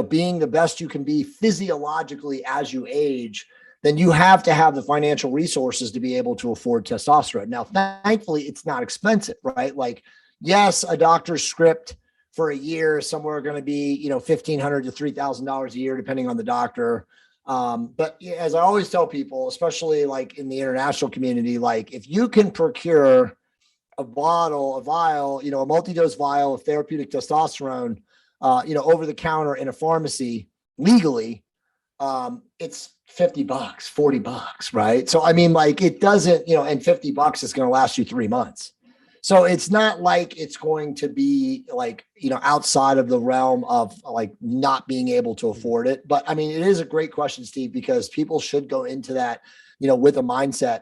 being the best you can be physiologically as you age, then you have to have the financial resources to be able to afford testosterone. Now, thankfully, it's not expensive, right? Like, yes, a doctor's script for a year is somewhere going to be, $1,500 to $3,000 a year, depending on the doctor. But as I always tell people, especially like in the international community, like if you can procure a vial, a multi-dose vial of therapeutic testosterone, over the counter in a pharmacy legally, it's $50, $40, right? So, I mean, like it doesn't, and $50 is going to last you 3 months. So it's not like it's going to be like, outside of the realm of like not being able to afford it. But I mean, it is a great question, Steve, because people should go into that, with a mindset.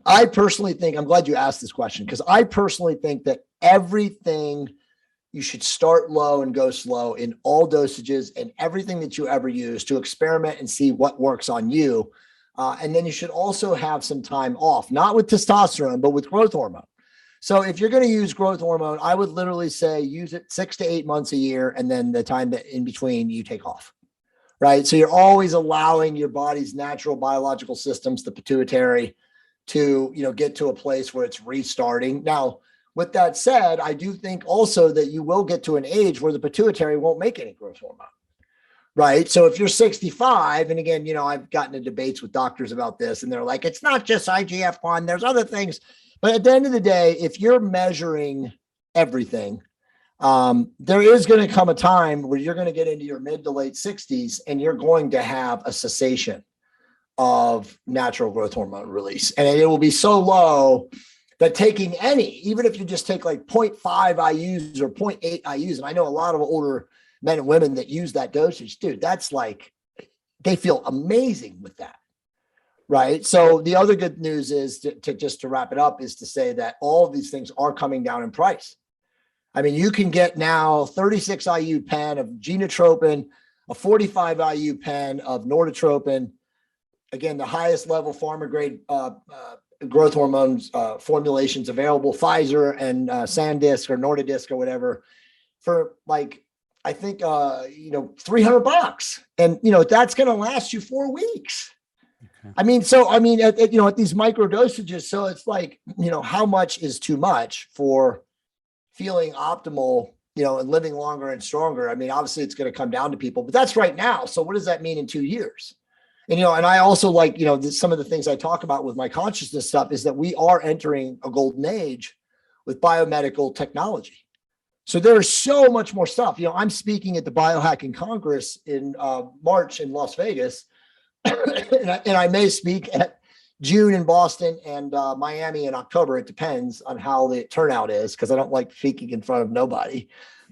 I personally think, I'm glad you asked this question, because I personally think that everything you should start low and go slow in all dosages and everything that you ever use to experiment and see what works on you. And then you should also have some time off, not with testosterone, but with growth hormone. So if you're going to use growth hormone, I would literally say use it 6 to 8 months a year. And then the time that in between you take off, right? So you're always allowing your body's natural biological systems, the pituitary, to, get to a place where it's restarting. Now, With that said, I do think also that you will get to an age where the pituitary won't make any growth hormone. Right. So if you're 65, and again, I've gotten in debates with doctors about this, and they're like, it's not just IGF-1, there's other things. But at the end of the day, if you're measuring everything, there is going to come a time where you're going to get into your mid to late 60s and you're going to have a cessation of natural growth hormone release. And it will be so low that taking any, even if you just take like 0.5 IUs or 0.8 IUs, and I know a lot of older men and women that use that dosage, dude, that's like, they feel amazing with that. Right. So the other good news is to wrap it up is to say that all of these things are coming down in price. I mean, you can get now 36 IU pen of genotropin, a 45 IU pen of norditropin. Again, the highest level pharma grade growth hormones formulations available, Pfizer and Sandisk or Nordisk or whatever, for like, I think, $300. And, that's going to last you 4 weeks. Okay. I mean, at these micro dosages. So it's like, how much is too much for feeling optimal, and living longer and stronger? I mean, obviously it's going to come down to people, but that's right now. So what does that mean in 2 years? And, and I also like, some of the things I talk about with my consciousness stuff is that we are entering a golden age with biomedical technology. So there's so much more stuff. I'm speaking at the Biohacking Congress in March in Las Vegas, and I may speak at June in Boston and Miami in October. It depends on how the turnout is, because I don't like speaking in front of nobody.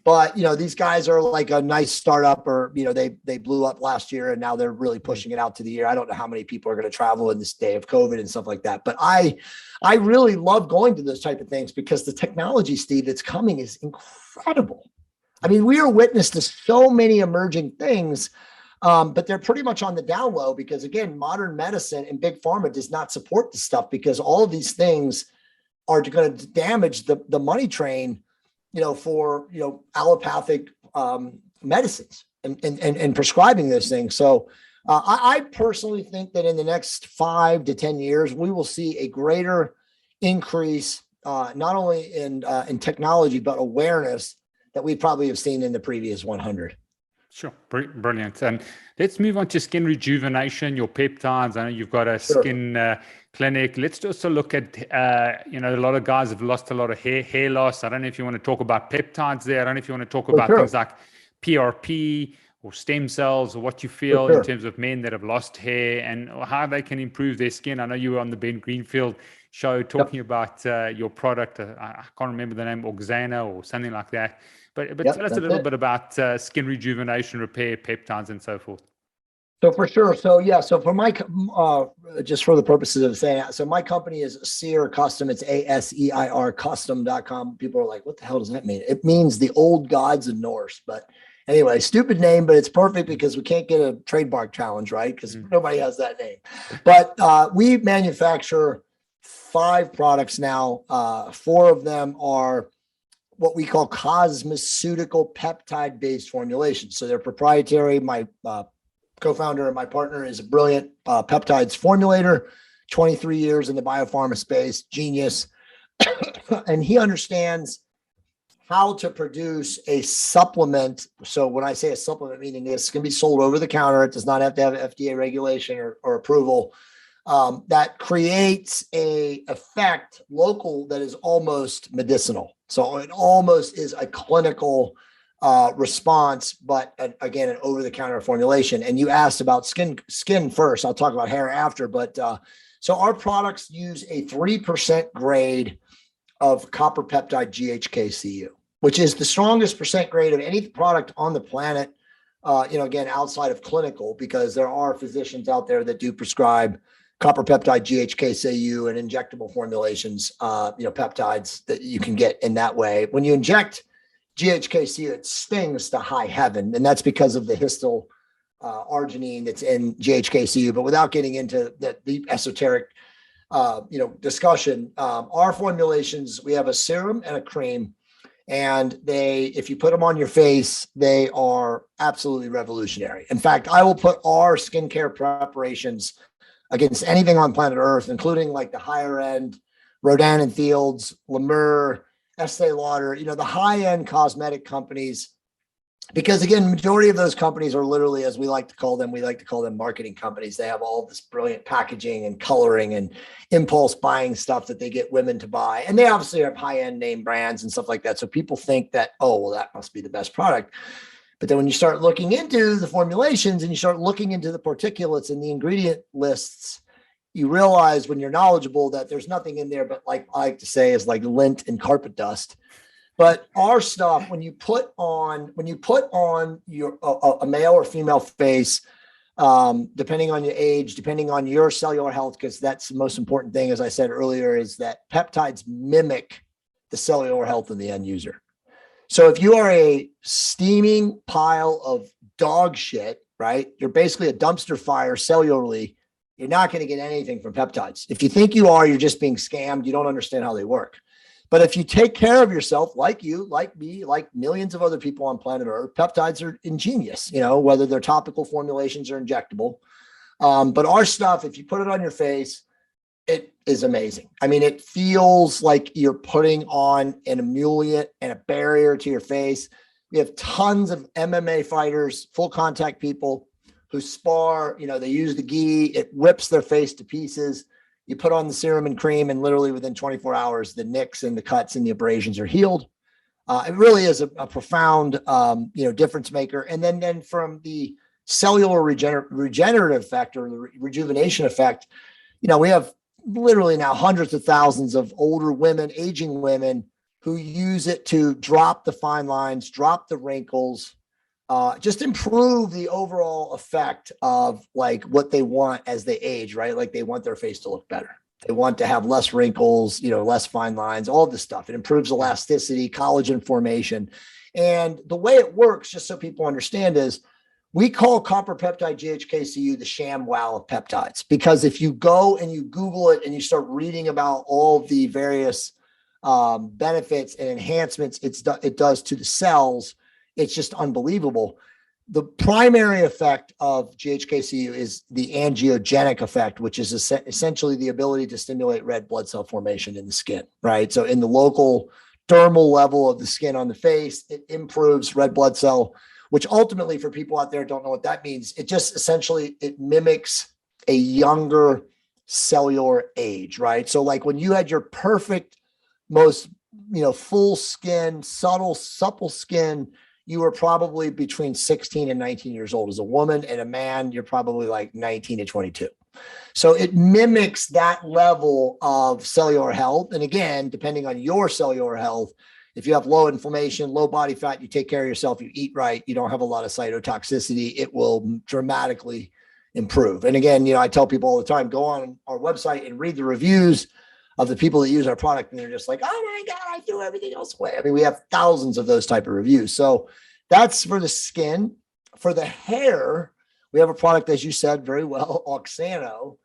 But, these guys are like a nice startup, or, they blew up last year and now they're really pushing it out to the year. I don't know how many people are going to travel in this day of COVID and stuff like that. But I really love going to those type of things because the technology, Steve, that's coming is incredible. I mean, we are witness to so many emerging things, but they're pretty much on the down low because, again, modern medicine and big pharma does not support this stuff because all of these things are going to damage the money train, for, allopathic medicines and prescribing those things. So I personally think that in the next 5 to 10 years, we will see a greater increase, not only in technology, but awareness that we probably have seen in the previous 100. Sure. Brilliant. And let's move on to skin rejuvenation, your peptides. I know you've got a skin clinic. Let's also look at, a lot of guys have lost a lot of hair loss. I don't know if you want to talk about peptides there. I don't know if you want to talk about things like PRP or stem cells, or what you feel in terms of men that have lost hair and how they can improve their skin. I know you were on the Ben Greenfield show talking about your product. I can't remember the name, Oxana or something like that. But tell us a little bit about skin rejuvenation, repair, peptides, and so forth. So for sure. So so for my, just for the purposes of saying that, so my company is Seir Custom. It's ASEIR custom.com. People are like, what the hell does that mean? It means the old gods in Norse. But anyway, stupid name, but it's perfect because we can't get a trademark challenge, right? Because nobody has that name. But we manufacture 5 products now. 4 of them are what we call cosmeceutical peptide-based formulations. So they're proprietary. My co-founder and my partner is a brilliant peptides formulator, 23 years in the biopharma space, genius. And he understands how to produce a supplement. So when I say a supplement, meaning this can be sold over the counter. It does not have to have FDA regulation or approval. That creates a effect local that is almost medicinal. So it almost is a clinical response, but again, an over-the-counter formulation. And you asked about skin first. I'll talk about hair after. But so our products use a 3% grade of copper peptide GHK-Cu, which is the strongest percent grade of any product on the planet. Again, outside of clinical, because there are physicians out there that do prescribe copper peptide GHK-Cu and injectable formulations, peptides that you can get in that way. When you inject GHK-Cu, it stings to high heaven, and that's because of the histol arginine that's in GHK-Cu. But without getting into that deep esoteric, discussion, our formulations, we have a serum and a cream, and if you put them on your face, they are absolutely revolutionary. In fact, I will put our skincare preparations against anything on planet Earth, including like the higher end Rodan and Fields, La Mer, Estee Lauder, the high-end cosmetic companies, because again, majority of those companies are literally, as we like to call them marketing companies. They have all this brilliant packaging and coloring and impulse buying stuff that they get women to buy. And they obviously have high-end name brands and stuff like that. So people think that, oh, well, that must be the best product. But then when you start looking into the formulations and you start looking into the particulates and the ingredient lists, you realize when you're knowledgeable that there's nothing in there but, like I like to say, is like lint and carpet dust. But our stuff, when you put on your a male or female face, depending on your age, depending on your cellular health, because that's the most important thing, as I said earlier, is that peptides mimic the cellular health of the end user. So if you are a steaming pile of dog shit, right? You're basically a dumpster fire cellularly. You're not going to get anything from peptides. If you think you are, you're just being scammed. You don't understand how they work. But if you take care of yourself, like you, like me, like millions of other people on planet Earth, peptides are ingenious, whether they're topical formulations or injectable. But our stuff, if you put it on your face, it is amazing. I mean, it feels like you're putting on an emollient and a barrier to your face. We have tons of MMA fighters, full contact people who spar, they use the gi, it rips their face to pieces. You put on the serum and cream, and literally within 24 hours, the nicks and the cuts and the abrasions are healed. It really is a profound, difference maker. And then from the cellular regenerative effect or the rejuvenation effect, we have literally now hundreds of thousands of older women, aging women who use it to drop the fine lines, drop the wrinkles, just improve the overall effect of like what they want as they age, right? Like they want their face to look better. They want to have less wrinkles, less fine lines, all this stuff. It improves elasticity, collagen formation. And the way it works, just so people understand, is we call copper peptide GHKCU the sham wow of peptides, because if you go and you Google it and you start reading about all of the various benefits and enhancements it does to the cells, it's just unbelievable. The primary effect of GHKCU is the angiogenic effect, which is essentially the ability to stimulate red blood cell formation in the skin, right? So in the local dermal level of the skin on the face, it improves red blood cell, which ultimately, for people out there who don't know what that means, it just essentially, it mimics a younger cellular age, right? So like when you had your perfect, most, full skin, supple skin, you were probably between 16 and 19 years old as a woman, and a man, you're probably like 19 to 22. So it mimics that level of cellular health. And again, depending on your cellular health, if you have low inflammation, low body fat, you take care of yourself, you eat right, you don't have a lot of cytotoxicity, it will dramatically improve. And again, I tell people all the time, go on our website and read the reviews of the people that use our product, and they're just like, oh my God, I threw everything else away. I mean, we have thousands of those type of reviews. So that's for the skin. For the hair, we have a product, as you said very well, Oxano.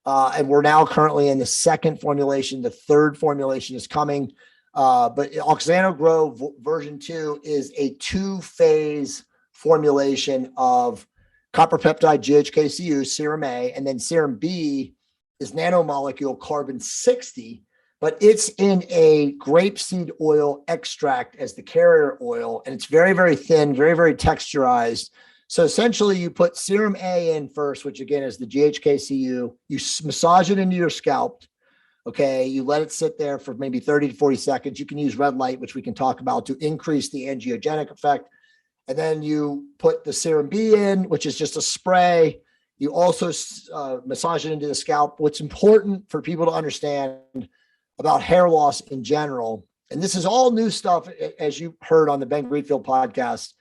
And we're now currently in the second formulation. The third formulation is coming. But Oxano Grow version 2 is a 2-phase formulation of copper peptide GHKCU, serum A, and then serum B is nanomolecule carbon 60, but it's in a grapeseed oil extract as the carrier oil. And it's very, very thin, very, very texturized. So essentially you put serum A in first, which again is the GHKCU, you massage it into your scalp. Okay. You let it sit there for maybe 30 to 40 seconds. You can use red light, which we can talk about, to increase the angiogenic effect. And then you put the serum B in, which is just a spray. You also massage it into the scalp. What's important for people to understand about hair loss in general, and this is all new stuff, as you heard on the Ben Greenfield podcast,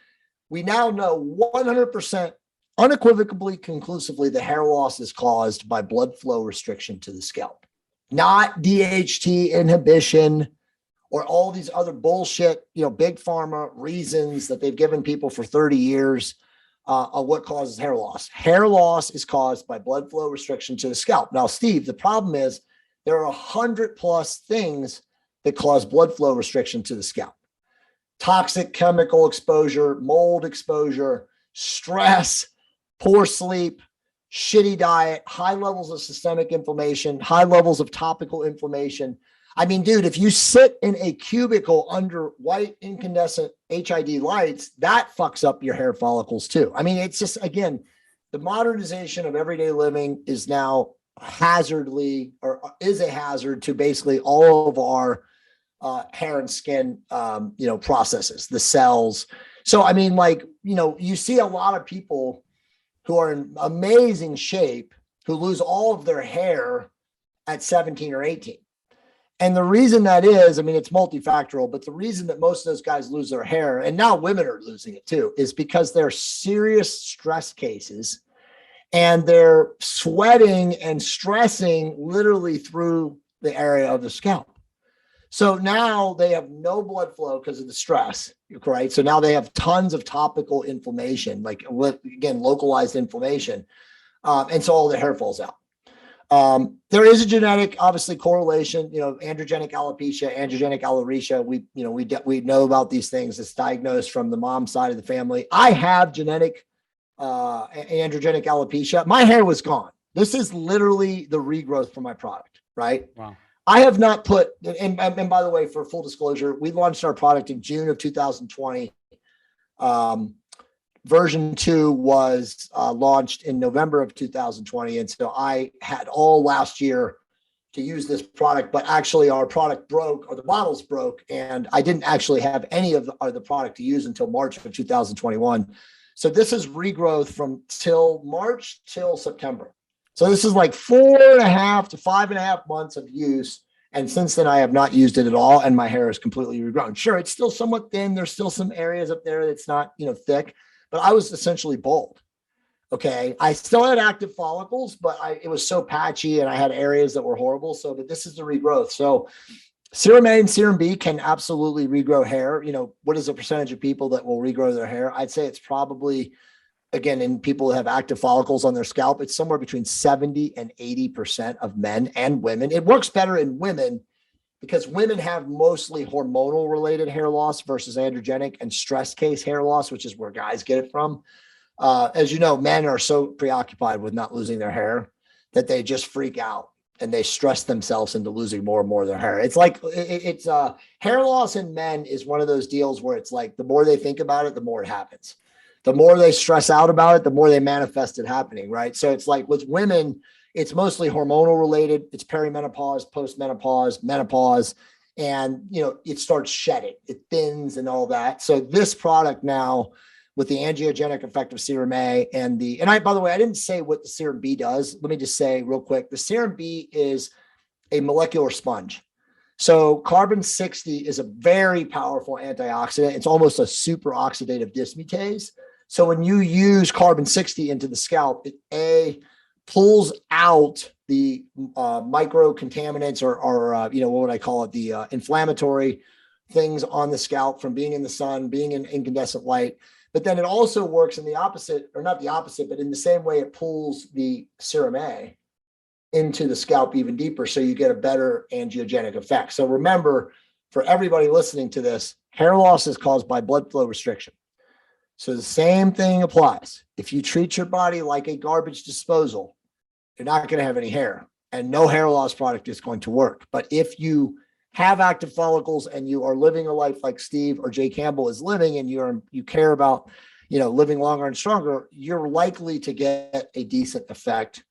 we now know 100% unequivocally, conclusively, the hair loss is caused by blood flow restriction to the scalp, not DHT inhibition or all these other bullshit, big pharma reasons that they've given people for 30 years. Of what causes hair loss. Hair loss is caused by blood flow restriction to the scalp. Now, Steve, the problem is there are 100+ things that cause blood flow restriction to the scalp. Toxic chemical exposure, mold exposure, stress, poor sleep, shitty diet, high levels of systemic inflammation, high levels of topical inflammation. I mean, dude, if you sit in a cubicle under white incandescent HID lights, that fucks up your hair follicles too. I mean, it's just, again, the modernization of everyday living is now hazardly, or is a hazard to basically all of our hair and skin, processes, the cells. So, I mean, like, you see a lot of people who are in amazing shape who lose all of their hair at 17 or 18. And the reason that is, I mean, it's multifactorial, but the reason that most of those guys lose their hair, and now women are losing it too, is because they're serious stress cases and they're sweating and stressing literally through the area of the scalp. So now they have no blood flow because of the stress, right? So now they have tons of topical inflammation, like, again, localized inflammation. And so all the hair falls out. There is a genetic, obviously, correlation, androgenic alopecia, angiogenic alopecia. We know about these things. It's diagnosed from the mom side of the family. I have genetic androgenic alopecia. My hair was gone. This is literally the regrowth from my product, right? Wow. I have not put, and by the way, for full disclosure, we launched our product in June of 2020. Version 2 was launched in November of 2020. And so I had all last year to use this product, but actually our product broke, or the bottles broke, and I didn't actually have any of the product to use until March of 2021. So this is regrowth from till March till September. So this is like 4.5 to 5.5 months of use. And since then, I have not used it at all. And my hair is completely regrown. Sure, it's still somewhat thin. There's still some areas up there that's not, thick, but I was essentially bald. Okay. I still had active follicles, but it was so patchy and I had areas that were horrible. So, but this is the regrowth. So Serum A and Serum B can absolutely regrow hair. What is the percentage of people that will regrow their hair? I'd say it's probably, again, in people who have active follicles on their scalp, it's somewhere between 70 and 80% of men and women. It works better in women because women have mostly hormonal related hair loss versus androgenic and stress case hair loss, which is where guys get it from. As you know, men are so preoccupied with not losing their hair that they just freak out and they stress themselves into losing more and more of their hair. It's like, it's hair loss in men is one of those deals where it's like, the more they think about it, the more it happens. The more they stress out about it, the more they manifest it happening, right? So it's like with women, it's mostly hormonal related. It's perimenopause, postmenopause, menopause, and it starts shedding, it thins and all that. So this product now with the angiogenic effect of Serum A by the way, I didn't say what the Serum B does. Let me just say real quick, the Serum B is a molecular sponge. So carbon 60 is a very powerful antioxidant. It's almost a super oxidative dismutase. So when you use carbon 60 into the scalp, it pulls out the micro contaminants or what would I call it? The inflammatory things on the scalp from being in the sun, being in incandescent light. But then it also works in the opposite, or not the opposite, but in the same way it pulls the Serum A into the scalp even deeper. So you get a better angiogenic effect. So remember, for everybody listening to this, hair loss is caused by blood flow restriction. So the same thing applies. If you treat your body like a garbage disposal, you're not going to have any hair, and no hair loss product is going to work. But if you have active follicles and you are living a life like Steve or Jay Campbell is living, and you care about, living longer and stronger, you're likely to get a decent effect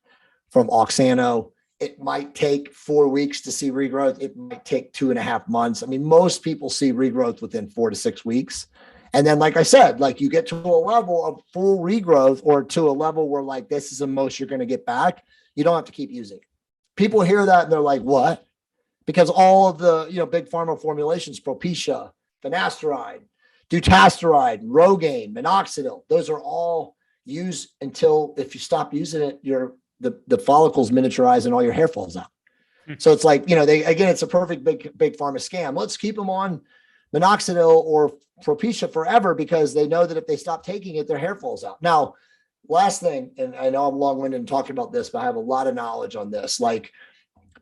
from Oxano. It might take 4 weeks to see regrowth. It might take 2.5 months. I mean, most people see regrowth within 4 to 6 weeks. And then, like I said, like you get to a level of full regrowth, or to a level where like, this is the most you're going to get back. You don't have to keep using it. People hear that and they're like, what? Because all of the, big pharma formulations, Propecia, finasteride, dutasteride, Rogaine, minoxidil, those are all used until, if you stop using it, the follicles miniaturize and all your hair falls out. So it's like, it's a perfect big pharma scam. Let's keep them on minoxidil or Propecia forever because they know that if they stop taking it, their hair falls out. Now, last thing, and I know I'm long-winded in talking about this, but I have a lot of knowledge on this. Like,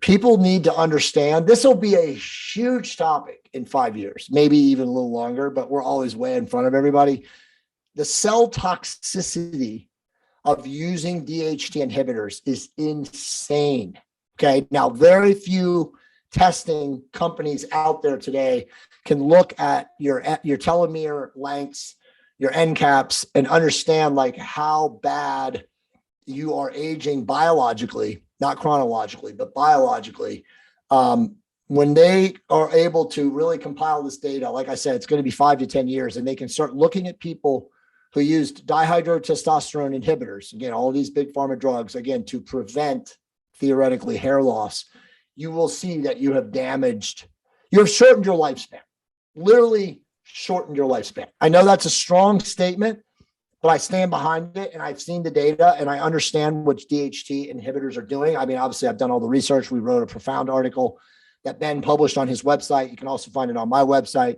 people need to understand, this will be a huge topic in 5 years, maybe even a little longer, but we're always way in front of everybody. The cell toxicity of using DHT inhibitors is insane. Okay. Now, very few testing companies out there today can look at your telomere lengths, your end caps, and understand like how bad you are aging biologically, not chronologically, but biologically. When they are able to really compile this data, like I said, it's going to be 5 to 10 years, and they can start looking at people who used dihydrotestosterone inhibitors, again, all these big pharma drugs, again, to prevent theoretically hair loss. You will see that you have shortened your lifespan, literally shortened your lifespan. I know that's a strong statement, but I stand behind it, and I've seen the data, and I understand what DHT inhibitors are doing. I mean, obviously, I've done all the research. We wrote a profound article that Ben published on his website. You can also find it on my website.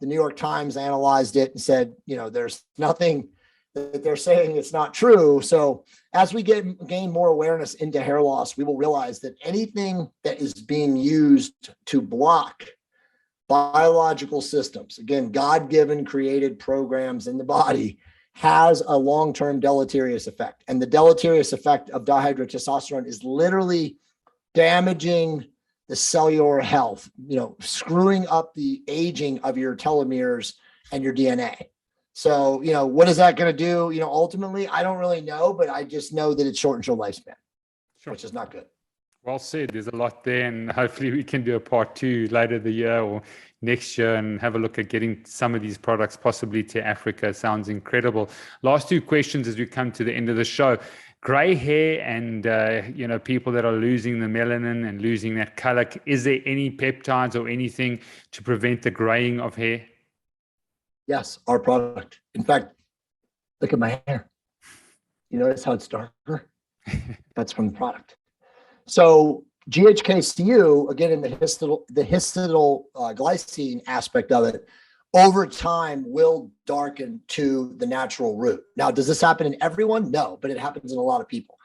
The New York Times analyzed it and said, there's nothing that they're saying it's not true. So as we gain more awareness into hair loss, we will realize that anything that is being used to block biological systems, again, God-given created programs in the body, has a long-term deleterious effect. And the deleterious effect of dihydrotestosterone is literally damaging the cellular health, screwing up the aging of your telomeres and your DNA. So, what is that going to do? Ultimately, I don't really know, but I just know that it shortens your lifespan, which is not good. Well said. There's a lot there, and hopefully we can do a part 2 later the year or next year and have a look at getting some of these products possibly to Africa. Sounds incredible. Last 2 questions as we come to the end of the show. Gray hair and, people that are losing the melanin and losing that color. Is there any peptides or anything to prevent the graying of hair? Yes, our product. In fact, look at my hair. You notice how it's darker? That's from the product. So GHKCU, again, in the histidyl glycine aspect of it, over time will darken to the natural root. Now, does this happen in everyone? No, but it happens in a lot of people.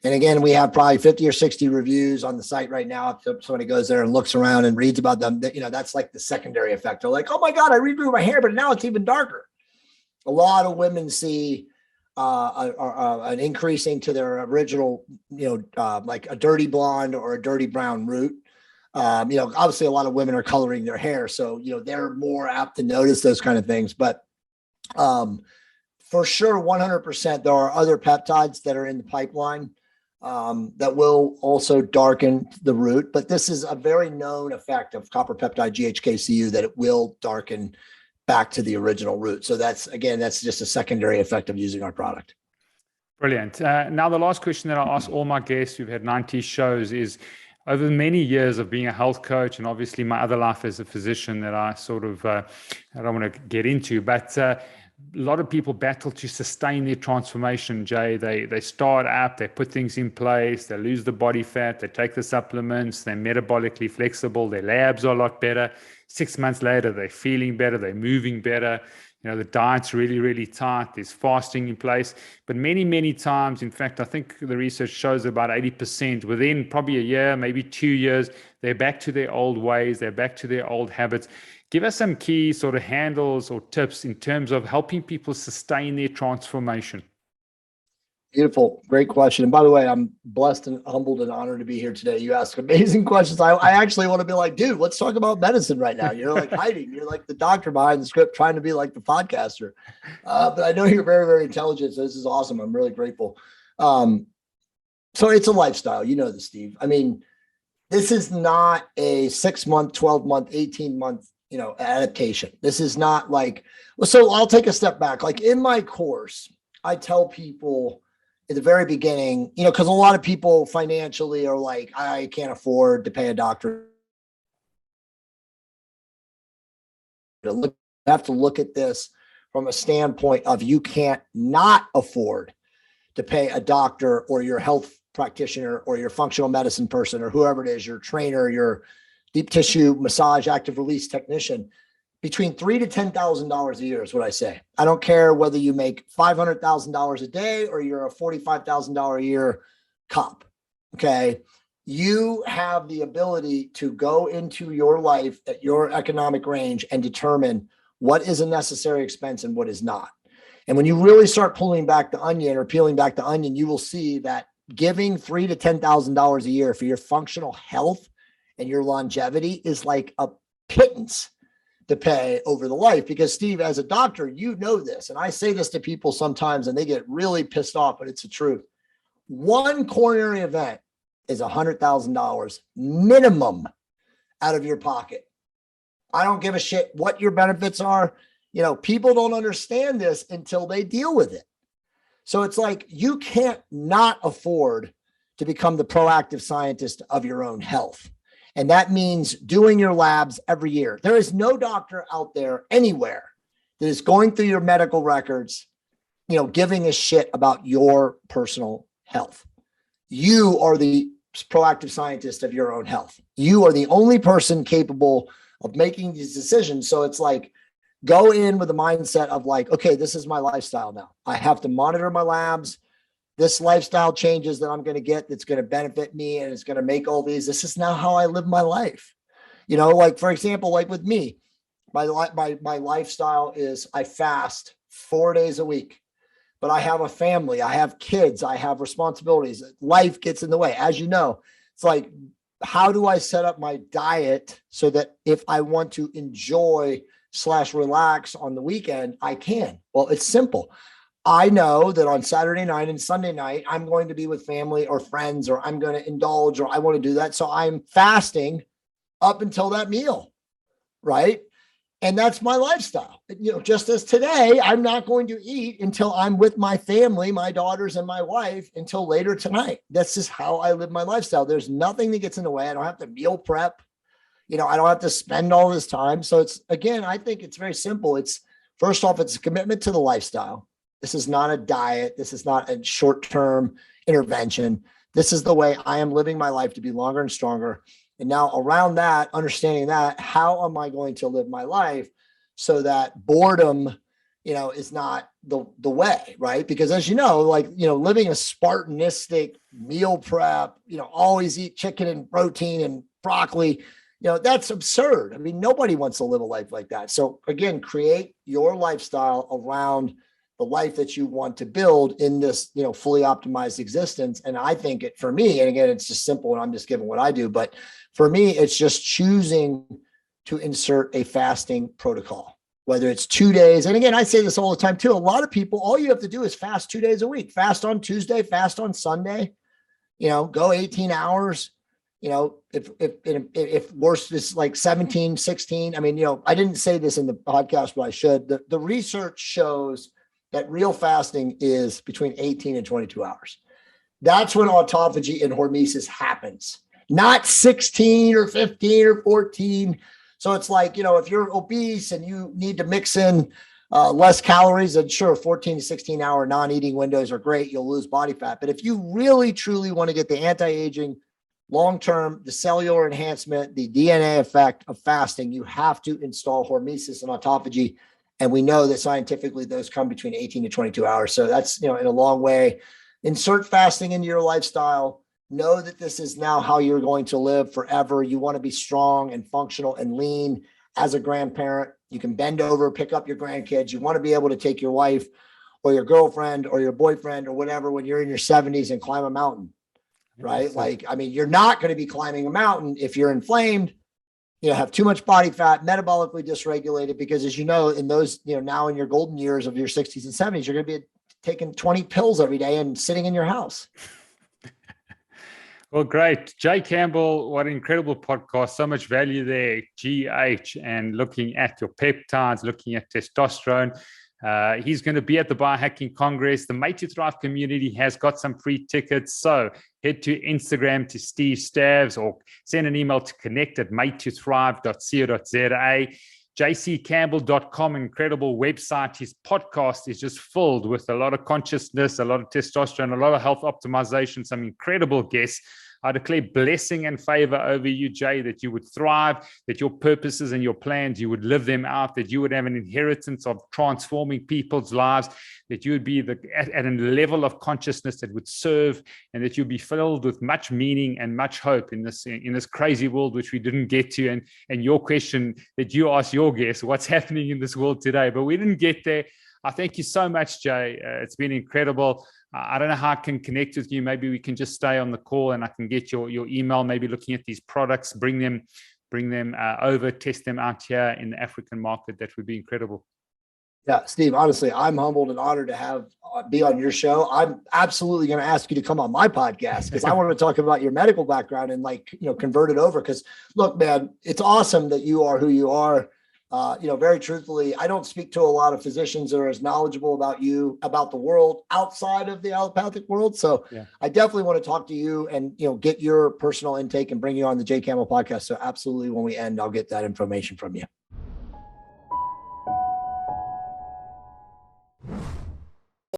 And again, we have probably 50 or 60 reviews on the site right now. If somebody goes there and looks around and reads about them, that's like the secondary effect. They're like, oh my God, I regrew my hair, but now it's even darker. A lot of women see an increasing to their original, like a dirty blonde or a dirty brown root. Obviously a lot of women are coloring their hair, so, they're more apt to notice those kind of things. But for sure, 100%, there are other peptides that are in the pipeline that will also darken the root. But this is a very known effect of copper peptide GHKCU, that it will darken back to the original root. So that's just a secondary effect of using our product. Brilliant. Now, the last question that I ask all my guests who've had 90 shows is, over many years of being a health coach, and obviously my other life as a physician that I sort of, I don't want to get into, but a lot of people battle to sustain their transformation, Jay. They start up, they put things in place, they lose the body fat, they take the supplements, they're metabolically flexible, their labs are a lot better. 6 months later, they're feeling better, they're moving better. The diet's really, really tight. There's fasting in place. But many, many times, in fact, I think the research shows about 80% within probably a year, maybe 2 years, they're back to their old ways. They're back to their old habits. Give us some key sort of handles or tips in terms of helping people sustain their transformation. Beautiful. Great question. And by the way, I'm blessed and humbled and honored to be here today. You ask amazing questions. I actually want to be like, dude, let's talk about medicine right now. You're like hiding. You're like the doctor behind the script trying to be like the podcaster. But I know you're very, very intelligent. So this is awesome. I'm really grateful. So it's a lifestyle. You know this, Steve. I mean, this is not a 6 month, 12 month, 18 month, adaptation. This is not like, so I'll take a step back. Like in my course, I tell people at the very beginning, because a lot of people financially are like, I can't afford to pay a doctor. You have to look at this from a standpoint of you can't not afford to pay a doctor or your health practitioner or your functional medicine person or whoever it is, your trainer, your deep tissue massage, active release technician. Between $3,000 to $10,000 a year is what I say. I don't care whether you make $500,000 a day or you're a $45,000 a year cop. Okay. You have the ability to go into your life at your economic range and determine what is a necessary expense and what is not. And when you really start pulling back the onion or peeling back the onion, you will see that giving $3,000 to $10,000 a year for your functional health and your longevity is like a pittance to pay over the life. Because Steve, as a doctor, you know this, and I say this to people sometimes and they get really pissed off, but it's the truth. One coronary event is $100,000 minimum out of your pocket. I don't give a shit what your benefits are. You know, people don't understand this until they deal with it. So it's like, you can't not afford to become the proactive scientist of your own health. And that means doing your labs every year. There is no doctor out there anywhere that is going through your medical records, you know, giving a shit about your personal health. You are the proactive scientist of your own health. You are the only person capable of making these decisions. So it's like, go in with the mindset of like, okay, this is my lifestyle now. I have to monitor my labs. This lifestyle changes that I'm going to get, that's going to benefit me and it's going to make all these. This is now how I live my life. You know, like, for example, like with me, my lifestyle is I fast 4 days a week, but I have a family, I have kids, I have responsibilities. Life gets in the way. As you know, it's like, how do I set up my diet so that if I want to enjoy / relax on the weekend, I can? Well, it's simple. I know that on Saturday night and Sunday night, I'm going to be with family or friends, or I'm going to indulge, or I want to do that. So I'm fasting up until that meal, right? And that's my lifestyle. You know, just as today, I'm not going to eat until I'm with my family, my daughters and my wife, until later tonight. That's just how I live my lifestyle. There's nothing that gets in the way. I don't have to meal prep. You know, I don't have to spend all this time. So it's, again, I think it's very simple. It's, first off, it's a commitment to the lifestyle. This is not a diet. This is not a short-term intervention. This is the way I am living my life to be longer and stronger. And now around that, understanding that, how am I going to live my life so that boredom, you know, is not the way, right? Because as you know, like, you know, living a Spartanistic meal prep, you know, always eat chicken and protein and broccoli, you know, that's absurd. I mean, nobody wants to live a life like that. So again, create your lifestyle around the life that you want to build in this, you know, fully optimized existence. And I think it, for me, and again, it's just simple and I'm just giving what I do, but for me, it's just choosing to insert a fasting protocol, whether it's 2 days. And again, I say this all the time too. A lot of people, all you have to do is fast 2 days a week, fast on Tuesday, fast on Sunday, you know, go 18 hours. You know, if worse is like 17, 16, I mean, you know, I didn't say this in the podcast, but I should. The research shows that real fasting is between 18 and 22 hours. That's when autophagy and hormesis happens, not 16 or 15 or 14. So it's like, you know, if you're obese and you need to mix in less calories, then sure, 14 to 16 hour non-eating windows are great. You'll lose body fat. But if you really, truly want to get the anti-aging, long-term, the cellular enhancement, the DNA effect of fasting, you have to install hormesis and autophagy. And we know that scientifically those come between 18 to 22 hours. So that's, you know, in a long way, insert fasting into your lifestyle. Know that this is now how you're going to live forever. You want to be strong and functional and lean as a grandparent. You can bend over, pick up your grandkids. You want to be able to take your wife or your girlfriend or your boyfriend or whatever when you're in your 70s and climb a mountain, right? Like, I mean, you're not going to be climbing a mountain if you're inflamed, you know, have too much body fat, metabolically dysregulated, because as you know, in those, you know, now in your golden years of your 60s and 70s, you're going to be taking 20 pills every day and sitting in your house. Well, great. Jay Campbell, what an incredible podcast. So much value there, GH, and looking at your peptides, looking at testosterone. He's going to be at the Biohacking Congress. The Made to Thrive community has got some free tickets. So head to Instagram to Steve Stavs or send an email to connect@madetothrive.co.za. jccampbell.com, incredible website. His podcast is just filled with a lot of consciousness, a lot of testosterone, a lot of health optimization, some incredible guests. I declare blessing and favor over you, Jay, that you would thrive, that your purposes and your plans, you would live them out, that you would have an inheritance of transforming people's lives, that you would be at a level of consciousness that would serve, and that you'd be filled with much meaning and much hope in this crazy world, which we didn't get to. And your question that you asked your guests, what's happening in this world today? But we didn't get there. Thank you so much, Jay. It's been incredible. I don't know how I can connect with you. Maybe we can just stay on the call and I can get your email, maybe looking at these products, bring them over, test them out here in the African market. That would be incredible. Yeah, Steve, honestly, I'm humbled and honored to have be on your show. I'm absolutely going to ask you to come on my podcast because I want to talk about your medical background and convert it over. Because look, man, it's awesome that you are who you are. Very truthfully, I don't speak to a lot of physicians that are as knowledgeable about you, about the world outside of the allopathic world. So yeah. I definitely want to talk to you and, get your personal intake and bring you on the Jay Campbell podcast. So absolutely, when we end, I'll get that information from you.